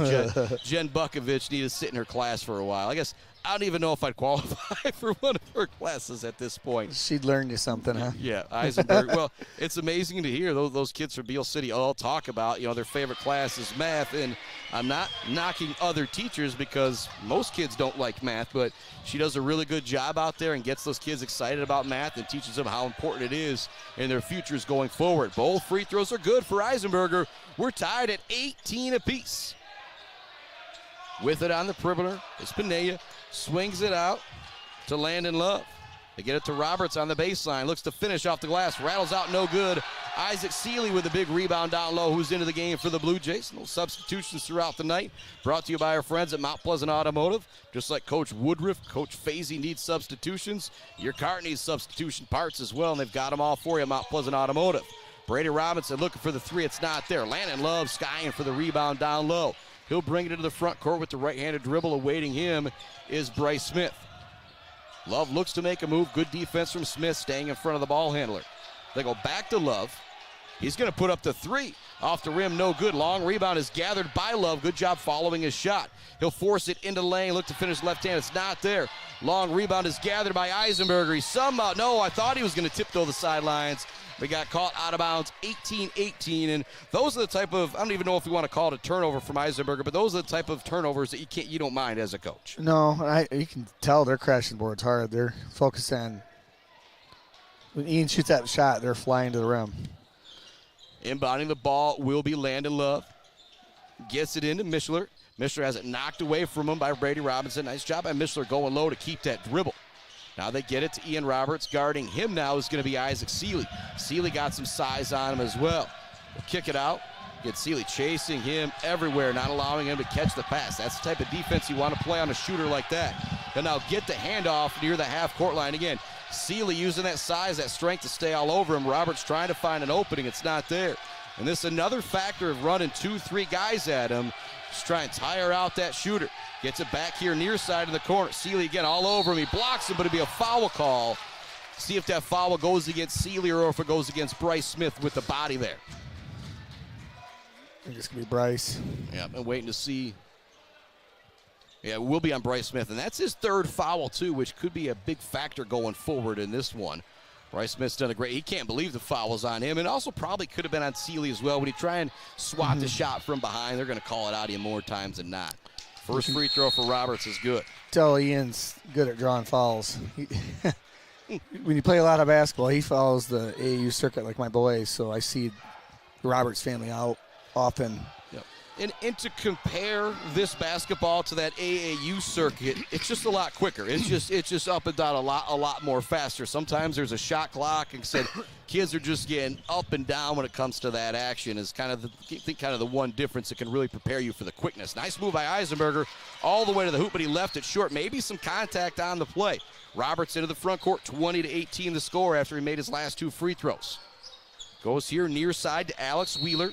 Jen Bukovich needed to sit in her class for a while. I guess I don't even know if I'd qualify for one of her classes at this point. She'd learn you something, huh? Yeah, Eisenberg. Well, it's amazing to hear those kids from Beale City all talk about, their favorite class is math, and I'm not knocking other teachers because most kids don't like math, but she does a really good job out there and gets those kids excited about math and teaches them how important it is in their futures going forward. Both free throws are good for Eisenberger. We're tied at 18 apiece. With it on the perimeter is Pineda. Swings it out to Landon Love. They get it to Roberts on the baseline. Looks to finish off the glass. Rattles out, no good. Isaac Seeley with a big rebound down low, who's into the game for the Blue Jays. No substitutions throughout the night. Brought to you by our friends at Mount Pleasant Automotive. Just like Coach Woodruff, Coach Fazy needs substitutions. Your car needs substitution parts as well, and they've got them all for you at Mount Pleasant Automotive. Brady Robinson looking for the 3. It's not there. Landon Love skying for the rebound down low. He'll bring it into the front court with the right-handed dribble. Awaiting him is Bryce Smith. Love looks to make a move. Good defense from Smith, staying in front of the ball handler. They go back to Love. He's going to put up the 3. Off the rim, no good. Long rebound is gathered by Love. Good job following his shot. He'll force it into the lane. Look to finish left hand. It's not there. Long rebound is gathered by Eisenberger. He somehow, I thought he was going to tiptoe the sidelines. We got caught out of bounds, 18-18, and those are the type of, I don't even know if you want to call it a turnover from Eisenberger, but those are the type of turnovers that you don't mind as a coach. No, you can tell they're crashing boards hard. They're focused on, when Ian shoots that shot, they're flying to the rim. Inbounding the ball will be Landon Love. Gets it into Mishler. Mishler has it knocked away from him by Brady Robinson. Nice job by Mishler going low to keep that dribble. Now they get it to Ian Roberts. Guarding him now is going to be Isaac Seeley. Seeley got some size on him as well. We'll kick it out. Get Seeley chasing him everywhere, not allowing him to catch the pass. That's the type of defense you want to play on a shooter like that. He'll now get the handoff near the half-court line. Again, Seeley using that size, that strength to stay all over him. Roberts trying to find an opening. It's not there. And this is another factor of running 2-3 guys at him. Just try and tire out that shooter. Gets it back here near side of the corner. Seeley again all over him. He blocks him, but it'll be a foul call. See if that foul goes against Seeley or if it goes against Bryce Smith with the body there. I think it's going to be Bryce. Yeah, I'm waiting to see. Yeah, it will be on Bryce Smith, and that's his 3rd foul, too, which could be a big factor going forward in this one. Bryce Smith's done a great, he can't believe the foul was on him, and also probably could have been on Seeley as well. When you try and swat the shot from behind, they're going to call it out of you more times than not. First free throw for Roberts is good. Tell Ian's good at drawing fouls. When you play a lot of basketball, he follows the AAU circuit like my boys, so I see the Roberts family out often. Yep. And to compare this basketball to that AAU circuit, it's just a lot quicker. It's just up and down a lot more faster. Sometimes there's a shot clock, and said kids are just getting up and down when it comes to that action. Is kind of the one difference that can really prepare you for the quickness. Nice move by Eisenberger, all the way to the hoop, but he left it short. Maybe some contact on the play. Roberts into the front court, 20-18 the score after he made his last 2 free throws. Goes here near side to Alex Wheeler.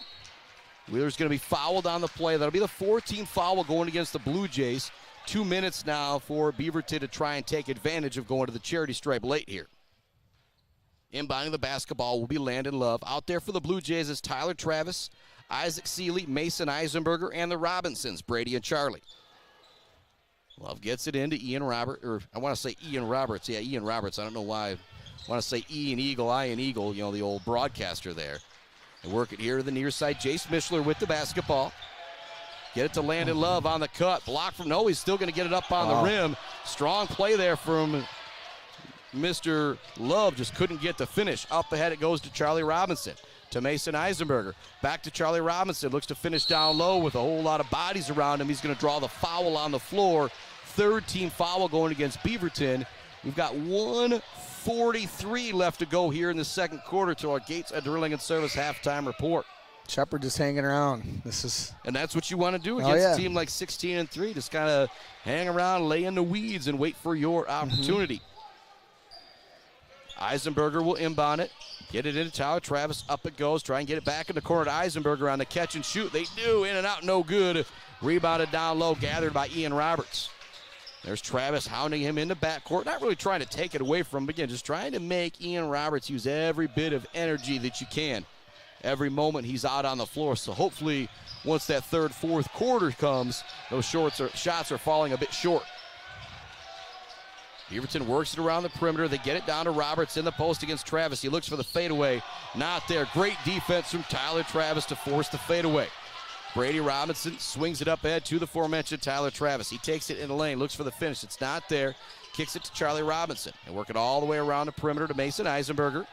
Wheeler's going to be fouled on the play. That'll be the 14th foul going against the Blue Jays. 2 minutes now for Beaverton to try and take advantage of going to the charity stripe late here. Inbounding the basketball will be Landon Love. Out there for the Blue Jays is Tyler Travis, Isaac Seeley, Mason Eisenberger, and the Robinsons, Brady and Charlie. Love gets it into Ian Roberts, or I want to say Ian Roberts. Yeah, Ian Roberts. I don't know why. I want to say Ian Eagle, Ian Eagle, the old broadcaster there. And work it here to the near side. Jace Mishler with the basketball. Get it to Landon Love on the cut. Block from, no, he's still going to get it up on the rim. Strong play there from Mr. Love. Just couldn't get the finish. Up ahead it goes to Charlie Robinson. To Mason Eisenberger. Back to Charlie Robinson. Looks to finish down low with a whole lot of bodies around him. He's going to draw the foul on the floor. 3rd team foul going against Beaverton. We've got 1:43 left to go here in the second quarter to our Gates Drilling and Service halftime report. Shepherd just hanging around. And that's what you want to do Oh, against yeah. a team like 16-3. Just kind of hang around, lay in the weeds, and wait for your opportunity. Eisenberger will inbound it. Get it into Tyler Travis. Up it goes. Try and get it back in the corner to Eisenberger on the catch and shoot. They do. In and out. No good. Rebounded down low. Gathered by Ian Roberts. There's Travis hounding him in the backcourt. Not really trying to take it away from him. Again, just trying to make Ian Roberts use every bit of energy that you can. Every moment he's out on the floor. So hopefully once that third, fourth quarter comes, those shots are falling a bit short. Beaverton works it around the perimeter. They get it down to Roberts in the post against Travis. He looks for the fadeaway. Not there. Great defense from Tyler Travis to force the fadeaway. Brady Robinson swings it up ahead to the aforementioned Tyler Travis. He takes it in the lane, looks for the finish. It's not there. Kicks it to Charlie Robinson. And work it all the way around the perimeter to Mason Eisenberger.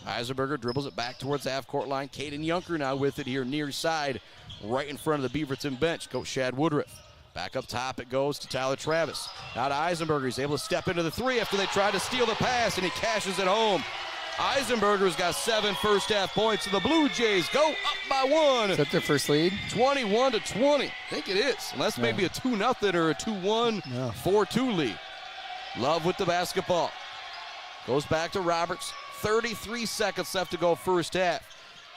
Eisenberger dribbles it back towards the half-court line. Caden Yunker now with it here near side, right in front of the Beaverton bench. Coach Shad Woodruff. Back up top it goes to Tyler Travis. Now to Eisenberger. He's able to step into the three after they tried to steal the pass, and he cashes it home. Eisenberger's got 7 first-half points, and the Blue Jays go up by 1. Is that their first lead? 21-20. I think it is, unless maybe a 2-0 or a 2-1, 4-2 lead. Love with the basketball. Goes back to Roberts. 33 seconds left to go first half.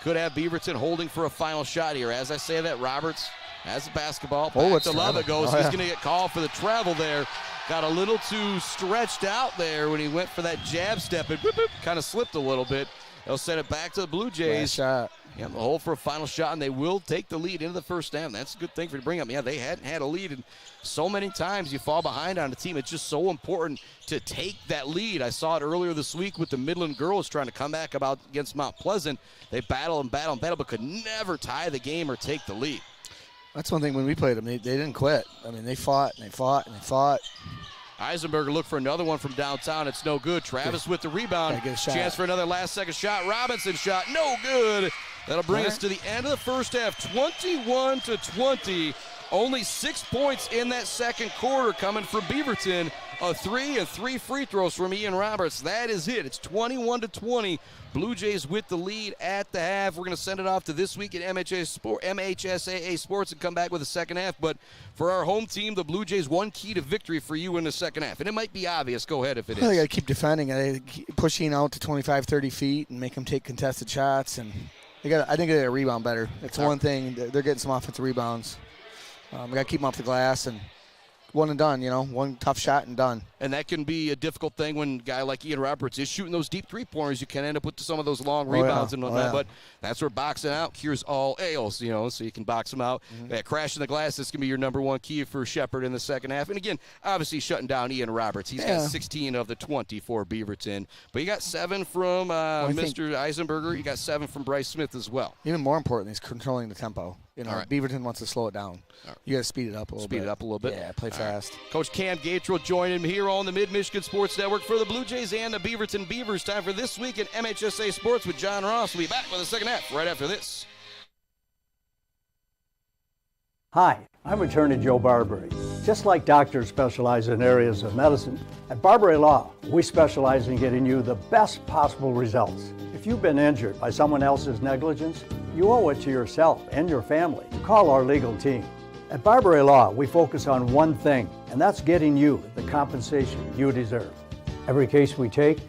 Could have Beaverton holding for a final shot here. As I say that, Roberts has the basketball. Back to Love it goes. He's going to get called for the travel there. Got a little too stretched out there when he went for that jab step. And kind of slipped a little bit. They'll send it back to the Blue Jays. Shot. Yeah, the hold for a final shot, and they will take the lead into the first half. That's a good thing for you to bring up. Yeah, they hadn't had a lead, and so many times you fall behind on a team. It's just so important to take that lead. I saw it earlier this week with the Midland girls trying to come back against Mount Pleasant. They battle and battle and battle, but could never tie the game or take the lead. That's one thing when we played them. They didn't quit. I mean, they fought and they fought and they fought. Eisenberger looked for another one from downtown. It's no good. Travis with the rebound. Chance for another last-second shot. Robinson shot. No good. That'll bring us to the end of the first half, 21-20. Only 6 points in that second quarter coming from Beaverton. A 3 and 3 free throws from Ian Roberts. That is it. It's 21-20. Blue Jays with the lead at the half. We're going to send it off to This Week at MHSAA Sports and come back with the second half. But for our home team, the Blue Jays, one key to victory for you in the second half. And it might be obvious. Go ahead if it is. They got to keep defending. They keep pushing out to 25, 30 feet and make them take contested shots. And I think they got to rebound better. It's one thing. They're getting some offensive rebounds. We got to keep them off the glass and one and done, one tough shot and done. And that can be a difficult thing when a guy like Ian Roberts is shooting those deep three-pointers. You can end up with some of those long rebounds and whatnot. But that's where boxing out cures all ails, so you can box them out. Crashing the glass, this can be your number one key for Shepherd in the second half. And again, obviously shutting down Ian Roberts. He's got 16 of the 20 for Beaverton. But you got 7 from Mr. Eisenberger. You got 7 from Bryce Smith as well. Even more important is controlling the tempo. Beaverton wants to slow it down. You got to speed it up a little bit. Yeah, play fast. Coach Cam Gatrell joining him here on the Mid-Michigan Sports Network for the Blue Jays and the Beaverton Beavers. Time for This Week in MHSA Sports with John Ross. We'll be back with the second half right after this. Hi, I'm Attorney Joe Barbary. Just like doctors specialize in areas of medicine, at Barbary Law, we specialize in getting you the best possible results. If you've been injured by someone else's negligence, you owe it to yourself and your family to call our legal team. At Barbary Law, we focus on one thing, and that's getting you the compensation you deserve. Every case we take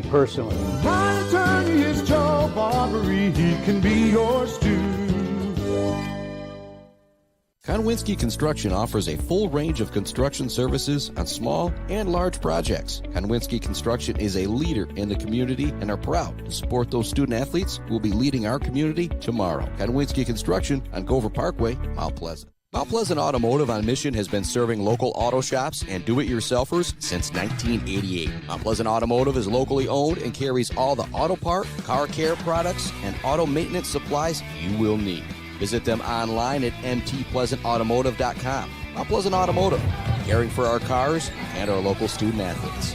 personally. My attorney is Joe Barbary. He can be yours too. Konwinski Construction offers a full range of construction services on small and large projects. Konwinski Construction is a leader in the community and are proud to support those student athletes who will be leading our community tomorrow. Konwinski Construction on Gover Parkway, Mount Pleasant. Mount Pleasant Automotive on Mission has been serving local auto shops and do-it-yourselfers since 1988. Mount Pleasant Automotive is locally owned and carries all the auto part, car care products, and auto maintenance supplies you will need. Visit them online at mtpleasantautomotive.com. Mount Pleasant Automotive, caring for our cars and our local student athletes.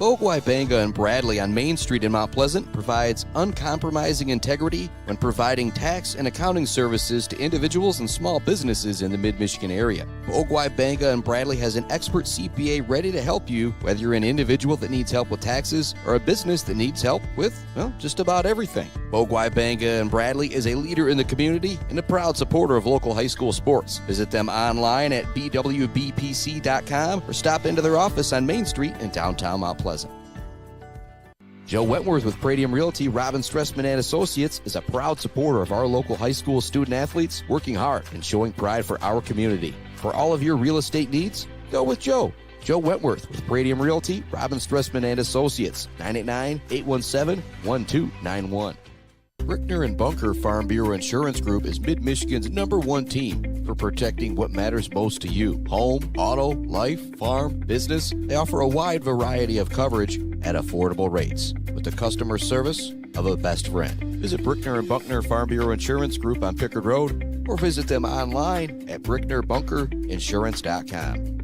Bogwai Banga and Bradley on Main Street in Mount Pleasant provides uncompromising integrity when providing tax and accounting services to individuals and small businesses in the Mid-Michigan area. Bogwai Banga and Bradley has an expert CPA ready to help you, whether you're an individual that needs help with taxes or a business that needs help with, well, just about everything. Bogwai Banga and Bradley is a leader in the community and a proud supporter of local high school sports. Visit them online at bwbpc.com or stop into their office on Main Street in downtown Mount Pleasant. Joe Wentworth with Pradium Realty, Robin Stressman and Associates is a proud supporter of our local high school student athletes working hard and showing pride for our community. For all of your real estate needs, go with Joe. Joe Wentworth with Pradium Realty, Robin Stressman and Associates, 989-817-1291. Brickner and Bunker Farm Bureau Insurance Group is Mid-Michigan's #1 team for protecting what matters most to you. Home, auto, life, farm, business. They offer a wide variety of coverage at affordable rates with the customer service of a best friend. Visit Brickner and Buckner Farm Bureau Insurance Group on Pickard Road or visit them online at bricknerbunkerinsurance.com.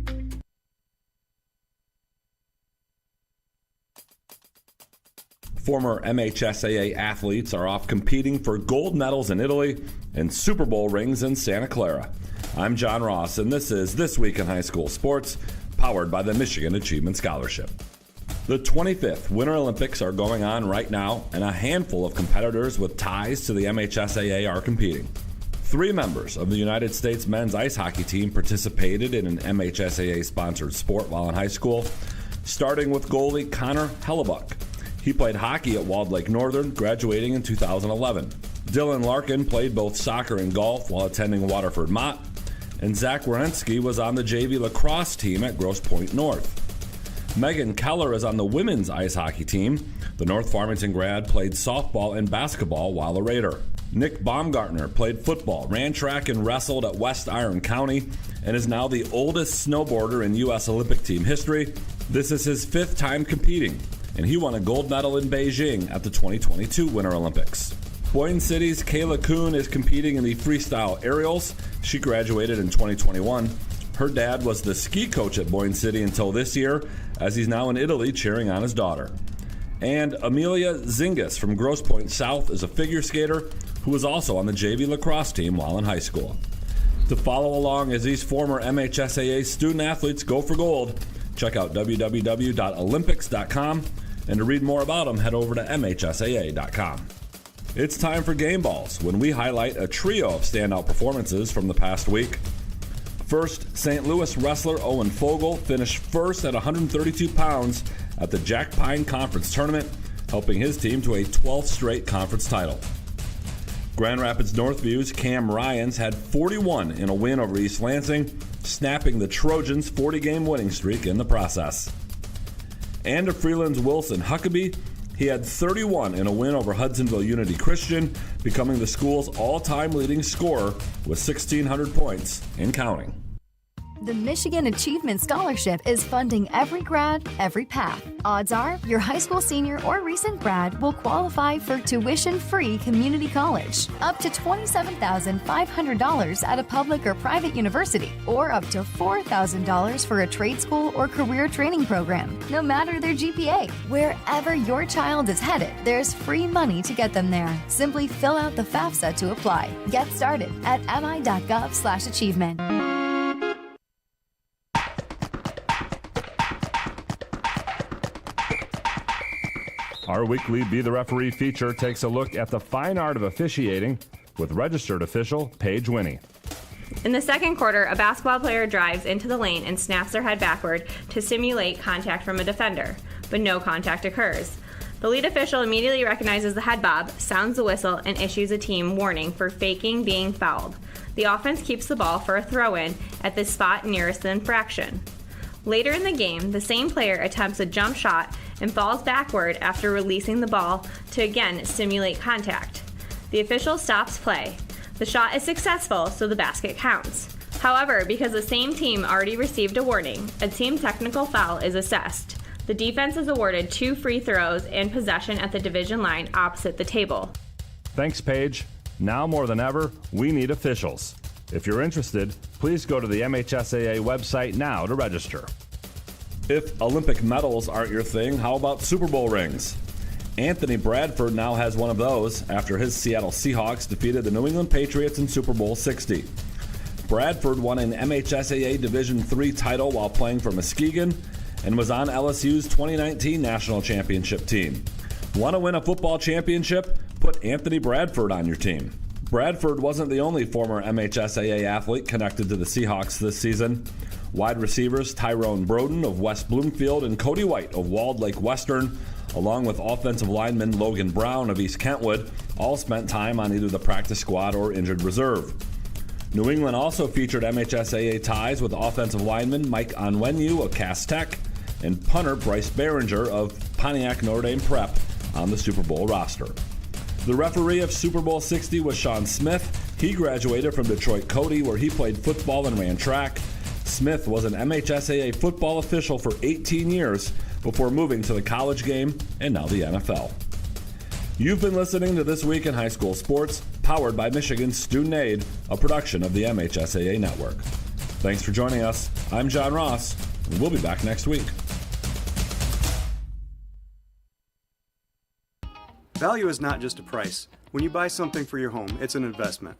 Former MHSAA athletes are off competing for gold medals in Italy and Super Bowl rings in Santa Clara. I'm John Ross, and this is This Week in High School Sports, powered by the Michigan Achievement Scholarship. The 25th Winter Olympics are going on right now, and a handful of competitors with ties to the MHSAA are competing. 3 members of the United States men's ice hockey team participated in an MHSAA-sponsored sport while in high school, starting with goalie Connor Hellebuck. He played hockey at Walled Lake Northern, graduating in 2011. Dylan Larkin played both soccer and golf while attending Waterford Mott, and Zach Wierenski was on the JV lacrosse team at Grosse Pointe North. Megan Keller is on the women's ice hockey team. The North Farmington grad played softball and basketball while a Raider. Nick Baumgartner played football, ran track, and wrestled at West Iron County, and is now the oldest snowboarder in U.S. Olympic team history. This is his 5th time competing, and he won a gold medal in Beijing at the 2022 Winter Olympics. Boyne City's Kayla Kuhn is competing in the freestyle aerials. She graduated in 2021. Her dad was the ski coach at Boyne City until this year, as he's now in Italy cheering on his daughter. And Amelia Zingas from Grosse Pointe South is a figure skater who was also on the JV lacrosse team while in high school. To follow along as these former MHSAA student athletes go for gold, check out www.olympics.com, and to read more about them, head over to mhsaa.com. It's time for Game Balls, when we highlight a trio of standout performances from the past week. First, St. Louis wrestler Owen Fogel finished first at 132 pounds at the Jack Pine Conference Tournament, helping his team to a 12th straight conference title. Grand Rapids Northview's Cam Ryans had 41 in a win over East Lansing, snapping the Trojans' 40-game winning streak in the process. And to Freeland's Wilson Huckabee, he had 31 in a win over Hudsonville Unity Christian, becoming the school's all-time leading scorer with 1,600 points and counting. The Michigan Achievement Scholarship is funding every grad, every path. Odds are your high school senior or recent grad will qualify for tuition-free community college, up to $27,500 at a public or private university, or up to $4,000 for a trade school or career training program, no matter their GPA. Wherever your child is headed, there's free money to get them there. Simply fill out the FAFSA to apply. Get started at mi.gov/achievement. Our weekly Be the Referee feature takes a look at the fine art of officiating with registered official Paige Winnie. In the second quarter, a basketball player drives into the lane and snaps their head backward to simulate contact from a defender, but no contact occurs. The lead official immediately recognizes the head bob, sounds the whistle, and issues a team warning for faking being fouled. The offense keeps the ball for a throw-in at the spot nearest the infraction. Later in the game, the same player attempts a jump shot and falls backward after releasing the ball to again simulate contact. The official stops play. The shot is successful, so the basket counts. However, because the same team already received a warning, a team technical foul is assessed. The defense is awarded 2 free throws and possession at the division line opposite the table. Thanks, Paige. Now more than ever, we need officials. If you're interested, please go to the MHSAA website now to register. If Olympic medals aren't your thing, how about Super Bowl rings? Anthony Bradford now has one of those after his Seattle Seahawks defeated the New England Patriots in Super Bowl 60. Bradford won an MHSAA Division III title while playing for Muskegon and was on LSU's 2019 national championship team. Want to win a football championship? Put Anthony Bradford on your team. Bradford wasn't the only former MHSAA athlete connected to the Seahawks this season. Wide receivers Tyrone Broden of West Bloomfield and Cody White of Walled Lake Western, along with offensive lineman Logan Brown of East Kentwood, all spent time on either the practice squad or injured reserve. New England also featured MHSAA ties with offensive lineman Mike Onwenu of Cass Tech and punter Bryce Behringer of Pontiac Notre Dame Prep on the Super Bowl roster. The referee of Super Bowl 60 was Sean Smith. He graduated from Detroit Cody, where he played football and ran track. Smith was an MHSAA football official for 18 years before moving to the college game and now the NFL. You've been listening to This Week in High School Sports, powered by Michigan's Student Aid, a production of the MHSAA Network. Thanks for joining us. I'm John Ross, and we'll be back next week. Value is not just a price. When you buy something for your home, it's an investment.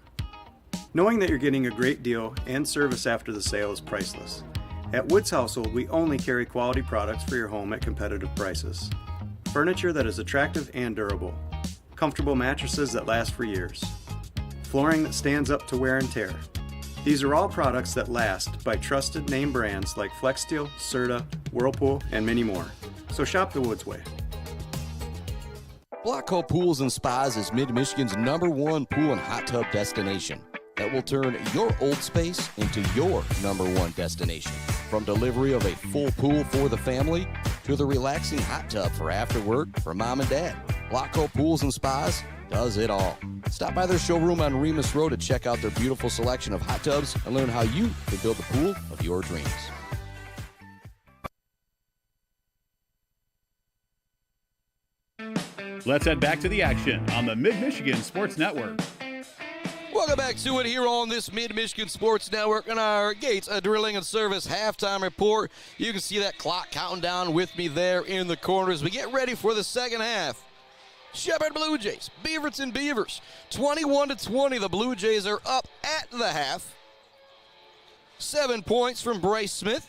Knowing that you're getting a great deal and service after the sale is priceless. At Woods Household, we only carry quality products for your home at competitive prices. Furniture that is attractive and durable. Comfortable mattresses that last for years. Flooring that stands up to wear and tear. These are all products that last by trusted name brands like FlexSteel, Serta, Whirlpool, and many more. So shop the Woods way. Blocko Pools and Spas is Mid-Michigan's #1 pool and hot tub destination that will turn your old space into your #1 destination. From delivery of a full pool for the family to the relaxing hot tub for after work for mom and dad, Blocko Pools and Spas does it all. Stop by their showroom on Remus Road to check out their beautiful selection of hot tubs and learn how you can build the pool of your dreams. Let's head back to the action on the Mid-Michigan Sports Network. Welcome back to it here on this Mid-Michigan Sports Network and our Gates Drilling and Service halftime report. You can see that clock counting down with me there in the corner as we get ready for the second half. Shepherd Blue Jays, Beaverton Beavers, 21-20. The Blue Jays are up at the half. 7 points from Bryce Smith.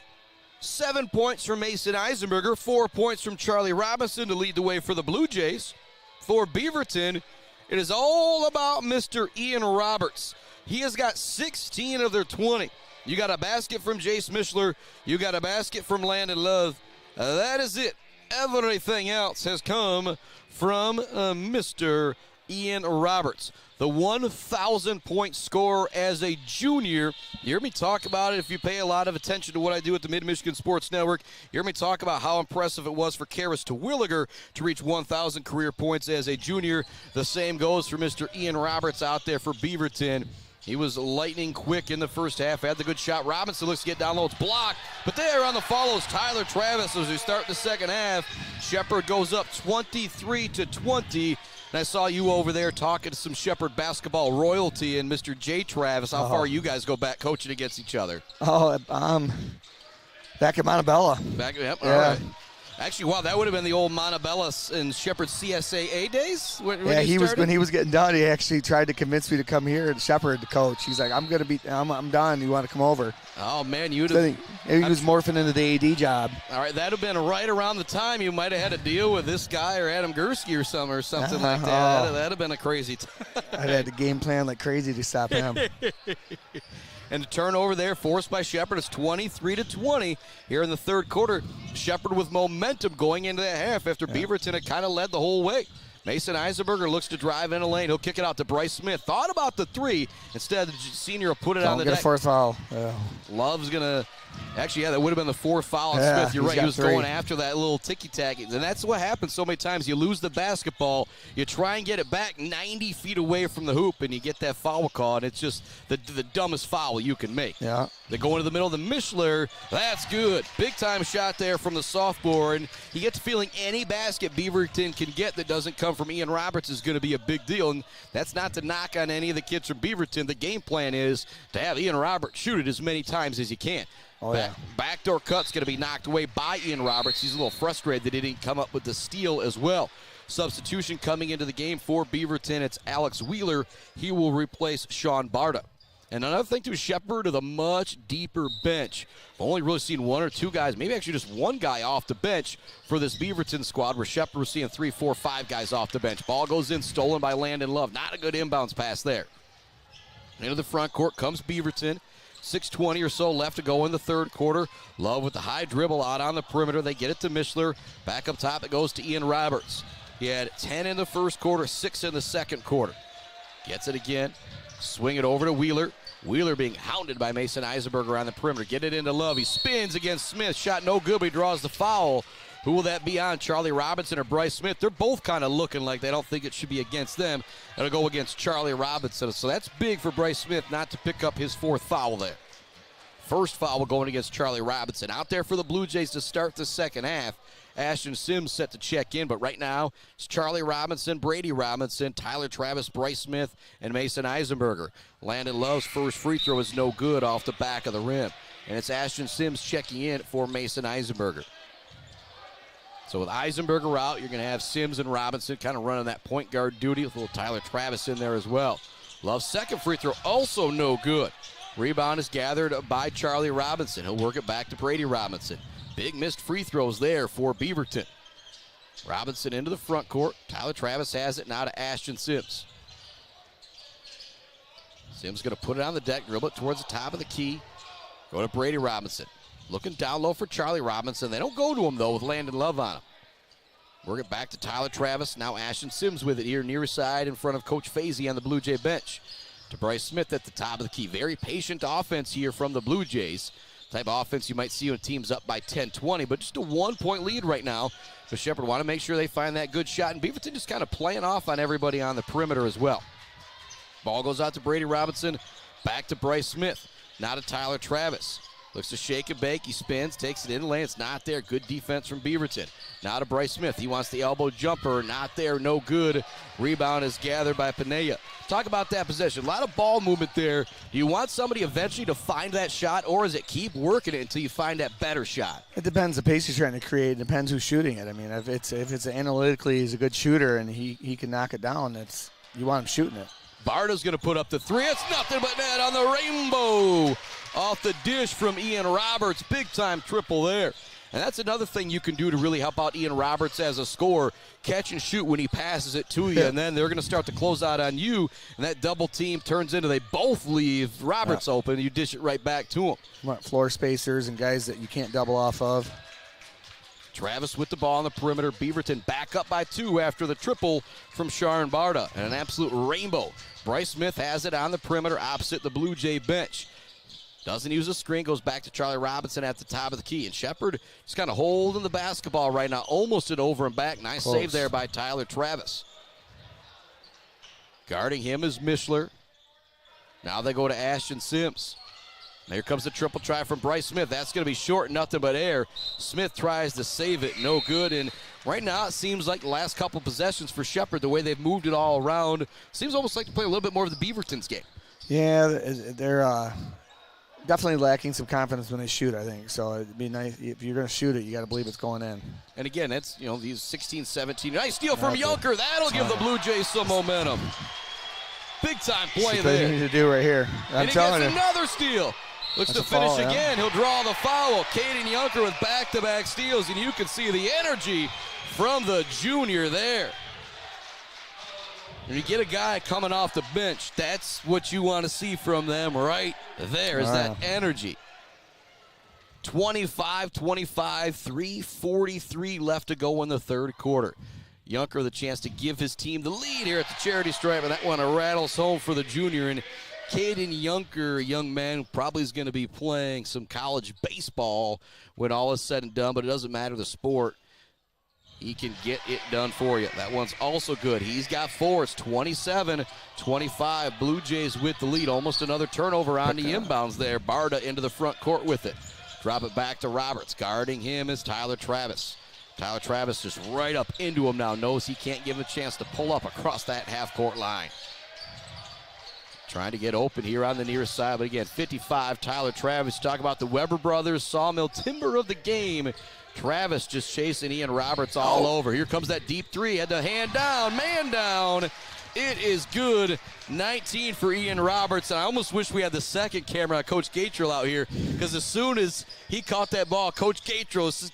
7 points from Mason Eisenberger. 4 points from Charlie Robinson to lead the way for the Blue Jays. For Beaverton, it is all about Mr. Ian Roberts. He has got 16 of their 20. You got a basket from Jace Mishler. You got a basket from Landon Love. That is it. Everything else has come from Mr. Ian Roberts, the 1,000-point scorer as a junior. You hear me talk about it if you pay a lot of attention to what I do at the Mid-Michigan Sports Network. You hear me talk about how impressive it was for Karis Terwilliger to reach 1,000 career points as a junior. The same goes for Mr. Ian Roberts out there for Beaverton. He was lightning quick in the first half, had the good shot. Robinson looks to get down low, it's blocked. But there on the follows, Tyler Travis as we start the second half. Shepherd goes up 23-20. And I saw you over there talking to some Shepherd basketball royalty and Mr. J. Travis. How far you guys go back coaching against each other? Back at Montebello. Yep, all right. Actually, wow, that would have been the old Montebello and Shepherd CSAA days. When he was getting done. He actually tried to convince me to come here and Shepherd to coach. He's like, I'm done. You want to come over? Oh man, you'd have. He was morphing into the AD job. All right, that'd have been right around the time you might have had to deal with this guy or Adam Gursky or something like that. That'd have been a crazy time. I'd had to game plan like crazy to stop him. And the turnover there forced by Shepherd is 23-20 here in the third quarter. Shepherd with momentum going into the half after Beaverton had kind of led the whole way. Mason Eisenberger looks to drive in a lane. He'll kick it out to Bryce Smith. Thought about the three. Instead, the senior will put it on the deck. Get a fourth foul. Love's going to – actually, that would have been the fourth foul on Smith. You're right. He was going after that little ticky-tacky. And that's what happens so many times. You lose the basketball. You try and get it back 90 feet away from the hoop, and you get that foul call, and it's just the dumbest foul you can make. Yeah. They go into the middle of the Mishler. That's good. Big-time shot there from the sophomore. And you get the feeling any basket Beaverton can get that doesn't come from Ian Roberts is going to be a big deal. And that's not to knock on any of the kids from Beaverton. The game plan is to have Ian Roberts shoot it as many times as you can. Oh, yeah. Backdoor cut's going to be knocked away by Ian Roberts. He's a little frustrated that he didn't come up with the steal as well. Substitution coming into the game for Beaverton. It's Alex Wheeler. He will replace Sean Barta. And another thing, too, Shepherd with a much deeper bench. I've only really seen one or two guys, maybe actually just one guy off the bench for this Beaverton squad, where Shepherd was seeing 3, 4, 5 guys off the bench. Ball goes in, stolen by Landon Love. Not a good inbounds pass there. Into the front court comes Beaverton. 6:20 or so left to go in the third quarter. Love with the high dribble out on the perimeter. They get it to Mishler. Back up top, it goes to Ian Roberts. He had 10 in the first quarter, 6 in the second quarter. Gets it again. Swing it over to Wheeler. Wheeler being hounded by Mason Eisenberger on the perimeter. Get it into Love. He spins against Smith. Shot no good, but he draws the foul. Who will that be on? Charlie Robinson or Bryce Smith? They're both kind of looking like they don't think it should be against them. It'll go against Charlie Robinson. So that's big for Bryce Smith not to pick up his 4th foul there. First foul going against Charlie Robinson. Out there for the Blue Jays to start the second half. Ashton Sims set to check in, but right now it's Charlie Robinson, Brady Robinson, Tyler Travis, Bryce Smith, and Mason Eisenberger. Landon Love's first free throw is no good off the back of the rim. And it's Ashton Sims checking in for Mason Eisenberger. So with Eisenberger out, you're going to have Sims and Robinson kind of running that point guard duty with a little Tyler Travis in there as well. Love's second free throw also no good. Rebound is gathered by Charlie Robinson. He'll work it back to Brady Robinson. Big missed free throws there for Beaverton. Robinson into the front court. Tyler Travis has it now to Ashton Sims. Sims going to put it on the deck, dribble it towards the top of the key. Go to Brady Robinson. Looking down low for Charlie Robinson. They don't go to him, though, with Landon Love on him. Work it back to Tyler Travis. Now Ashton Sims with it here near side in front of Coach Fazy on the Blue Jay bench. To Bryce Smith at the top of the key. Very patient offense here from the Blue Jays. Type of offense you might see when teams up by 10-20, but just a 1-point lead right now. But Shepherd want to make sure they find that good shot, and Beaverton just kind of playing off on everybody on the perimeter as well. Ball goes out to Brady Robinson, back to Bryce Smith, now to Tyler Travis. Looks to shake and bake. He spins, takes it in the lane. It's not there. Good defense from Beaverton. Now to Bryce Smith. He wants the elbow jumper. Not there. No good. Rebound is gathered by Panea. Talk about that possession. A lot of ball movement there. Do you want somebody eventually to find that shot, or is it keep working it until you find that better shot? It depends the pace he's trying to create. It depends who's shooting it. I mean, if it's analytically he's a good shooter and he can knock it down, you want him shooting it. Barta's going to put up the three. It's nothing but net on the rainbow. Off the dish from Ian Roberts. Big-time triple there. And that's another thing you can do to really help out Ian Roberts as a scorer. Catch and shoot when he passes it to you, and then they're going to start to close out on you, and that double team turns into they both leave Roberts open. You dish it right back to him. Want floor spacers and guys that you can't double off of. Travis with the ball on the perimeter. Beaverton back up by 2 after the triple from Sharon Barta. And an absolute rainbow. Bryce Smith has it on the perimeter opposite the Blue Jay bench. Doesn't use a screen, goes back to Charlie Robinson at the top of the key. And Shepherd just kind of holding the basketball right now. Almost it over and back. Nice Close. Save there by Tyler Travis. Guarding him is Mishler. Now they go to Ashton Sims. Here comes the triple try from Bryce Smith. That's going to be short, nothing but air. Smith tries to save it, no good. And right now it seems like the last couple possessions for Shepherd, the way they've moved it all around, seems almost like to play a little bit more of the Beaverton's game. Yeah, they're definitely lacking some confidence when they shoot, I think. So it'd be nice. If you're going to shoot it, you got to believe it's going in. And again, that's, these 16, 17. Nice steal from Yunker. That'll give the Blue Jays some momentum. Big time play there. What you need to do right here. I'm telling you. Another steal. Looks to finish foul, again. He'll draw the foul. Caden Yunker with back-to-back steals, and you can see the energy from the junior there. When you get a guy coming off the bench, that's what you want to see from them right there is that energy. 25-25, 3:43 left to go in the third quarter. Yunker the chance to give his team the lead here at the charity stripe, and that one rattles home for the junior. And Caden Yunker, a young man, probably is going to be playing some college baseball when all is said and done, but it doesn't matter the sport. He can get it done for you. That one's also good. He's got 4. It's 27-25. Blue Jays with the lead. Almost another turnover on the inbounds there. Barta into the front court with it. Drop it back to Roberts. Guarding him is Tyler Travis. Tyler Travis just right up into him now. Knows he can't give him a chance to pull up across that half-court line. Trying to get open here on the near side, but again, 55, Tyler Travis. Talk about the Weber brothers, sawmill timber of the game. Travis just chasing Ian Roberts all over. Here comes that deep three. Had the hand down, man down. It is good. 19 for Ian Roberts. And I almost wish we had the second camera, Coach Gatrell, out here, because as soon as he caught that ball, Coach Gatrell says,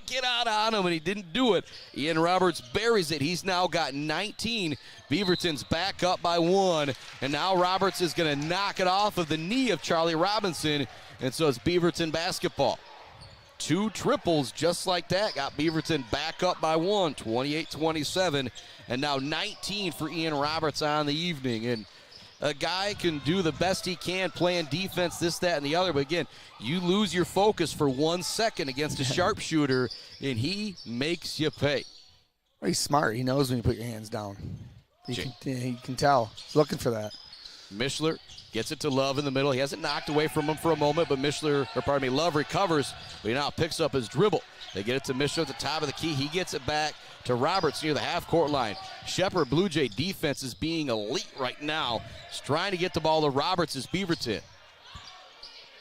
get out on him, and he didn't do it. Ian Roberts buries it. He's now got 19. Beaverton's back up by 1, and now Roberts is going to knock it off of the knee of Charlie Robinson, and so it's Beaverton basketball. 2 triples just like that got Beaverton back up by 1, 28-27, and now 19 for Ian Roberts on the evening. And a guy can do the best he can playing defense, this, that, and the other, but again, you lose your focus for 1 second against a sharpshooter, and he makes you pay. Well, he's smart. He knows when you put your hands down. He can tell. He's looking for that. Mishler gets it to Love in the middle. He hasn't knocked away from him for a moment, but Love recovers, but he now picks up his dribble. They get it to Mishler at the top of the key. He gets it back to Roberts near the half-court line. Shepherd Blue Jay defense is being elite right now. He's trying to get the ball to Roberts as Beaverton.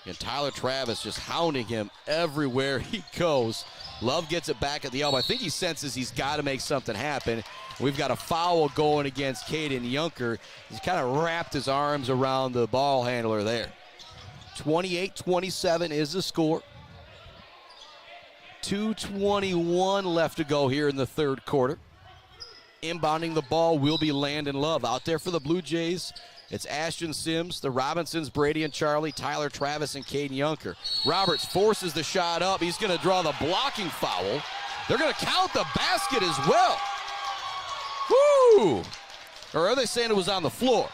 And Tyler Travis just hounding him everywhere he goes. Love gets it back at the elbow. I think he senses he's got to make something happen. We've got a foul going against Caden Yunker. He's kind of wrapped his arms around the ball handler there. 28-27 is the score. 2:21 left to go here in the third quarter. Inbounding the ball will be Landon Love. Out there for the Blue Jays, it's Ashton Sims, the Robinsons, Brady and Charlie, Tyler Travis, and Caden Yunker. Roberts forces the shot up. He's going to draw the blocking foul. They're going to count the basket as well. Woo! Or are they saying it was on the floor?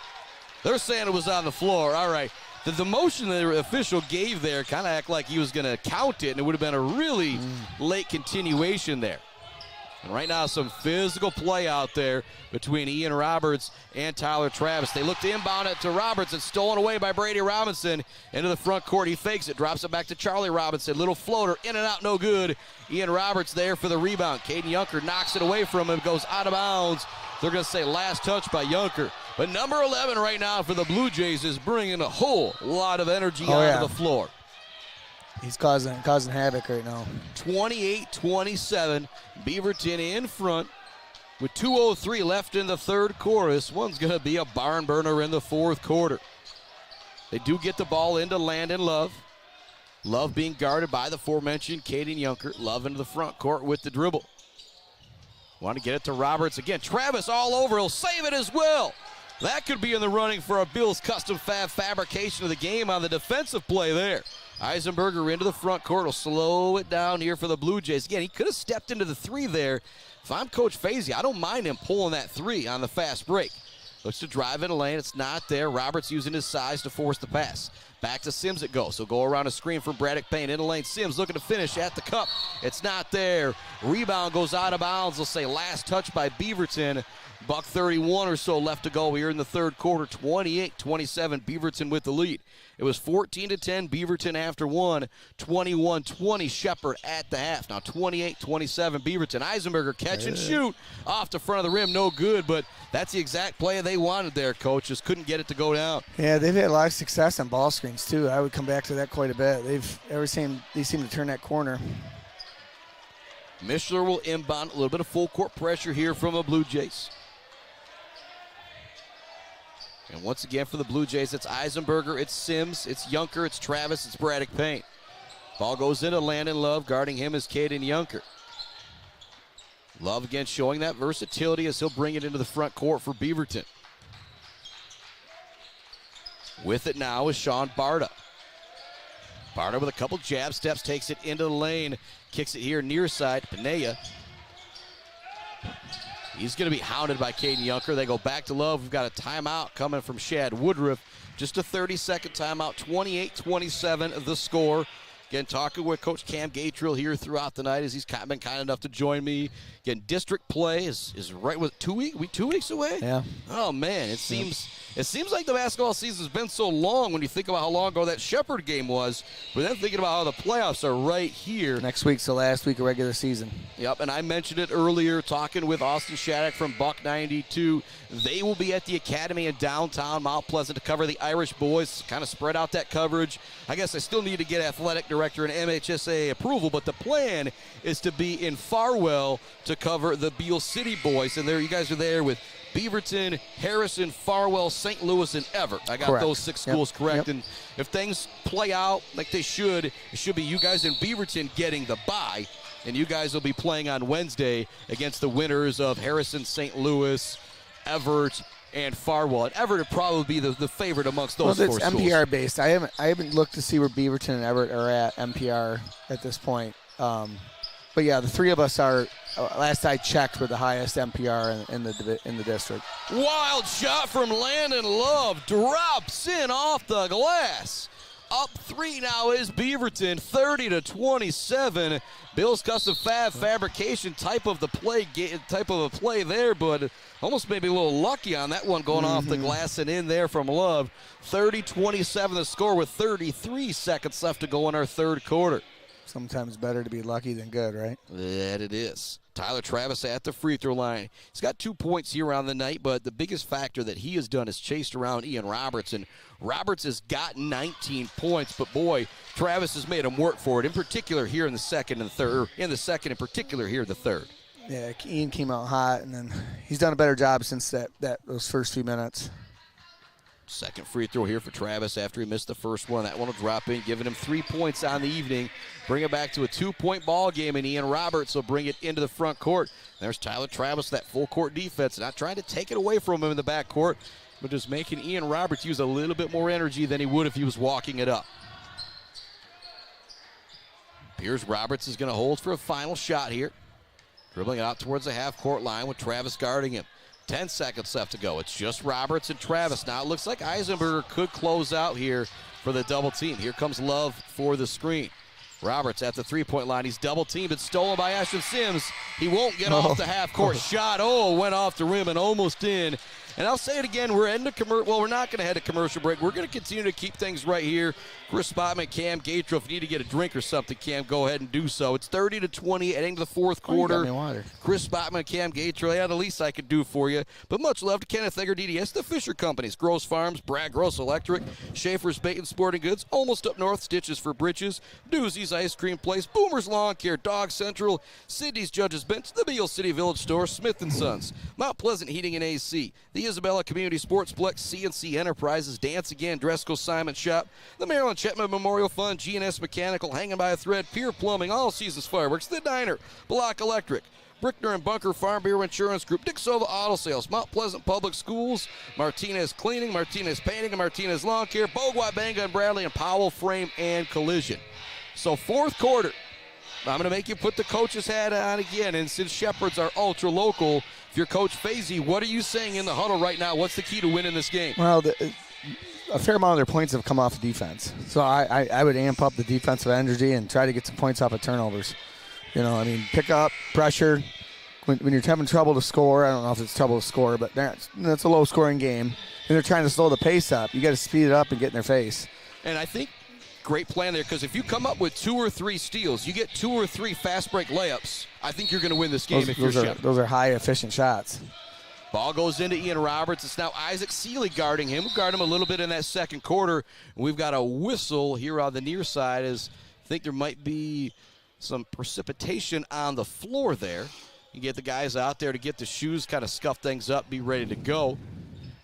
They're saying it was on the floor. All right. The motion the official gave there kind of act like he was going to count it, and it would have been a really late continuation there. And right now, some physical play out there between Ian Roberts and Tyler Travis. They look to inbound it to Roberts. It's stolen away by Brady Robinson into the front court. He fakes it, drops it back to Charlie Robinson. Little floater, in and out, no good. Ian Roberts there for the rebound. Caden Yunker knocks it away from him, goes out of bounds. They're going to say last touch by Yunker. But number 11 right now for the Blue Jays is bringing a whole lot of energy onto the floor. He's causing havoc right now. 28-27, Beaverton in front with 2:03 left in the third quarter. This one's going to be a barn burner in the fourth quarter. They do get the ball into Landon Love. Love being guarded by the aforementioned Caden Yunker. Love into the front court with the dribble. Want to get it to Roberts again. Travis all over. He'll save it as well. That could be in the running for a Bills Custom Fab fabrication of the game on the defensive play there. Eisenberger into the front court. Will slow it down here for the Blue Jays. Again, he could have stepped into the 3 there. If I'm Coach Fazy, I don't mind him pulling that 3 on the fast break. Looks to drive in a lane. It's not there. Roberts using his size to force the pass. Back to Sims it goes. So go around a screen from Braddock Payne. In the lane, Sims looking to finish at the cup. It's not there. Rebound goes out of bounds. They'll say last touch by Beaverton. $1:31 or so left to go here in the third quarter. 28-27, Beaverton with the lead. It was 14-10, Beaverton after 1. 21-20, Shepherd at the half. Now 28-27, Beaverton. Eisenberger catch and shoot off the front of the rim. No good, but that's the exact play they wanted there, Coach. Just couldn't get it to go down. Yeah, they've had a lot of success on ball screens, too. I would come back to that quite a bit. They seem to turn that corner. Mishler will inbound. A little bit of full court pressure here from the Blue Jays. And once again for the Blue Jays, it's Eisenberger, it's Sims, it's Yunker, it's Travis, it's Braddock Payne. Ball goes into Landon Love. Guarding him is Caden Yunker. Love again showing that versatility as he'll bring it into the front court for Beaverton. With it now is Sean Barta. Barta with a couple jab steps, takes it into the lane, kicks it here near side. Pineda. He's going to be hounded by Caden Yunker. They go back to Love. We've got a timeout coming from Shad Woodruff. Just a 30-second timeout. 28-27 the score. Again, talking with Coach Cam Gatrill here throughout the night as he's been kind enough to join me. Again, district play is right with 2 weeks away. Yeah. Oh man, it seems like the basketball season's been so long when you think about how long ago that Shepherd game was. But then thinking about how the playoffs are right here. Next week's the last week of regular season. Yep, and I mentioned it earlier, talking with Austin Shattuck from Buck 92. They will be at the Academy in downtown Mount Pleasant to cover the Irish boys, kind of spread out that coverage. I guess I still need to get athletic director and MHSA approval, but the plan is to be in Farwell to cover the Beale City boys. And there, you guys are there with Beaverton, Harrison, Farwell, St. Louis, and Everett. I got Correct. those 6 schools correct. Yep. And if things play out like they should, it should be you guys in Beaverton getting the bye. And you guys will be playing on Wednesday against the winners of Harrison, St. Louis, Everett, and Farwell. And Everett would probably be the favorite amongst those 4 schools. It's MPR based. I haven't looked to see where Beaverton and Everett are at MPR at this point. But yeah, the 3 of us are. Last I checked, we're the highest MPR in the district. Wild shot from Landon Love, drops in off the glass. Up 3 now is Beaverton, 30-27. Bill's Custom Fab fabrication type of a play there, but almost maybe a little lucky on that one going off the glass and in there from Love. 30-27 the score with 33 seconds left to go in our third quarter. Sometimes better to be lucky than good, right? That it is. Tyler Travis at the free throw line. He's got 2 points here on the night, but the biggest factor that he has done is chased around Ian Roberts, and Roberts has gotten 19 points, but boy, Travis has made him work for it, in particular here in the second and third, in the particular here in the third. Yeah, Ian came out hot, and then he's done a better job since those first few minutes. Second free throw here for Travis after he missed the first one. That one will drop in, giving him 3 points on the evening. Bring it back to a 2-point ball game, and Ian Roberts will bring it into the front court. There's Tyler Travis, that full court defense, not trying to take it away from him in the back court, but just making Ian Roberts use a little bit more energy than he would if he was walking it up. Piers Roberts is going to hold for a final shot here. Dribbling it out towards the half-court line with Travis guarding him. 10 seconds left to go. It's just Roberts and Travis. Now it looks like Eisenberger could close out here for the double team. Here comes Love for the screen. Roberts at the three-point line. He's double-teamed. It's stolen by Ashton Sims. He won't get off the half-court shot. Oh, went off the rim and almost in. And I'll say it again, we're heading to we're not going to head to commercial break. We're going to continue to keep things right here. Chris Spotman, Cam Gatrill, if you need to get a drink or something, Cam, go ahead and do so. It's 30-20 heading to the fourth quarter. You got me water. Chris Spotman, Cam Gatrill, yeah, the least I could do for you. But much love to Kenneth Egger, DDS, the Fisher Companies, Gross Farms, Brad Gross Electric, Schaefer's Bait and Sporting Goods, almost up north, Stitches for Britches, Doozy's Ice Cream Place, Boomer's Lawn Care, Dog Central, Sydney's Judges Bench, the Beale City Village Store, Smith & Sons, Mount Pleasant Heating and AC, the Isabella Community Sportsplex, CNC Enterprises, Dance Again, Dresco Simon Shop, the Maryland Chapman Memorial Fund, G&S Mechanical, Hanging by a Thread, Pier Plumbing, All Seasons Fireworks, The Diner, Block Electric, Brickner and Bunker Farm Bureau Insurance Group, Dick Sova Auto Sales, Mount Pleasant Public Schools, Martinez Cleaning, Martinez Painting, and Martinez Lawn Care, Bogwa, Banga and Bradley, and Powell Frame and Collision. So fourth quarter, I'm going to make you put the coach's hat on again, and since Shepherds are ultra local, if you're Coach Fazy, what are you saying in the huddle right now? What's the key to winning this game? Well, a fair amount of their points have come off of defense. So I would amp up the defensive energy and try to get some points off of turnovers. You know, I mean, pick up, pressure. When you're having trouble to score, I don't know if it's trouble to score, but that's a low-scoring game, and they're trying to slow the pace up. You got to speed it up and get in their face. And I think great plan there, because if you come up with 2 or 3 steals, you get 2 or 3 fast break layups, I think you're going to win this game if you're Shepard. Those are high, efficient shots. Ball goes into Ian Roberts. It's now Isaac Seeley guarding him. We'll guard him a little bit in that second quarter. We've got a whistle here on the near side, as I think there might be some precipitation on the floor there. You get the guys out there to get the shoes, kind of scuff things up, be ready to go.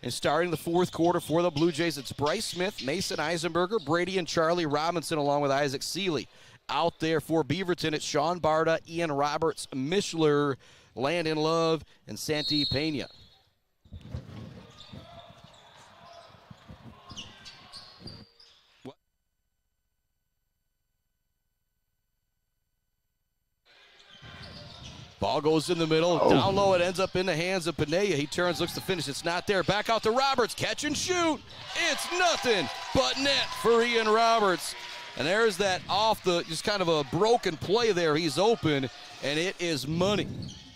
And starting the fourth quarter for the Blue Jays, it's Bryce Smith, Mason Eisenberger, Brady and Charlie Robinson, along with Isaac Seeley. Out there for Beaverton, it's Sean Barta, Ian Roberts, Mishler, Landon Love, and Santi Pena. Ball goes in the middle. Down low, it ends up in the hands of Panea. He turns, looks to finish. It's not there. Back out to Roberts. Catch and shoot. It's nothing but net for Ian Roberts. And there's that just kind of a broken play there. He's open, and it is money.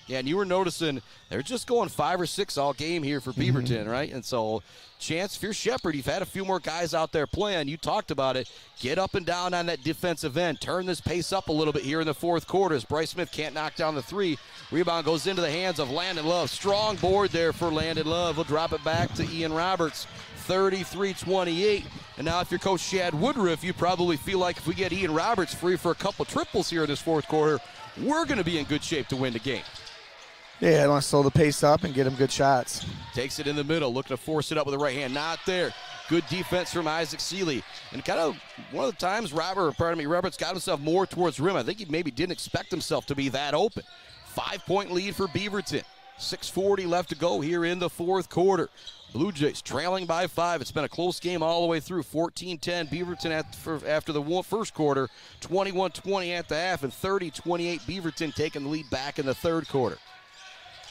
Yeah, and you were noticing they're just going 5 or 6 all game here for Beaverton, right? And so, chance, if you're Shepherd, you've had a few more guys out there playing. You talked about it. Get up and down on that defensive end. Turn this pace up a little bit here in the fourth quarter as Bryce Smith can't knock down the 3. Rebound goes into the hands of Landon Love. Strong board there for Landon Love. We'll drop it back to Ian Roberts, 33-28. And now if you're Coach Shad Woodruff, you probably feel like if we get Ian Roberts free for a couple triples here in this fourth quarter, we're going to be in good shape to win the game. Yeah, I want to slow the pace up and get him good shots. Takes it in the middle, looking to force it up with the right hand. Not there. Good defense from Isaac Seeley. And kind of one of the times Roberts got himself more towards rim. I think he maybe didn't expect himself to be that open. 5-point lead for Beaverton. 6:40 left to go here in the fourth quarter. Blue Jays trailing by 5. It's been a close game all the way through. 14-10 Beaverton after the first quarter. 21-20 at the half, and 30-28 Beaverton taking the lead back in the third quarter.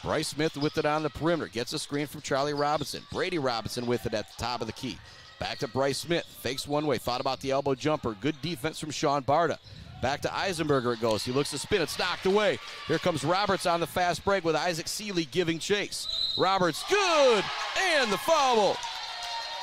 Bryce Smith with it on the perimeter. Gets a screen from Charlie Robinson. Brady Robinson with it at the top of the key. Back to Bryce Smith. Fakes one way. Thought about the elbow jumper. Good defense from Sean Barta. Back to Eisenberger it goes. He looks to spin. It's knocked away. Here comes Roberts on the fast break with Isaac Seeley giving chase. Roberts, good! And the foul.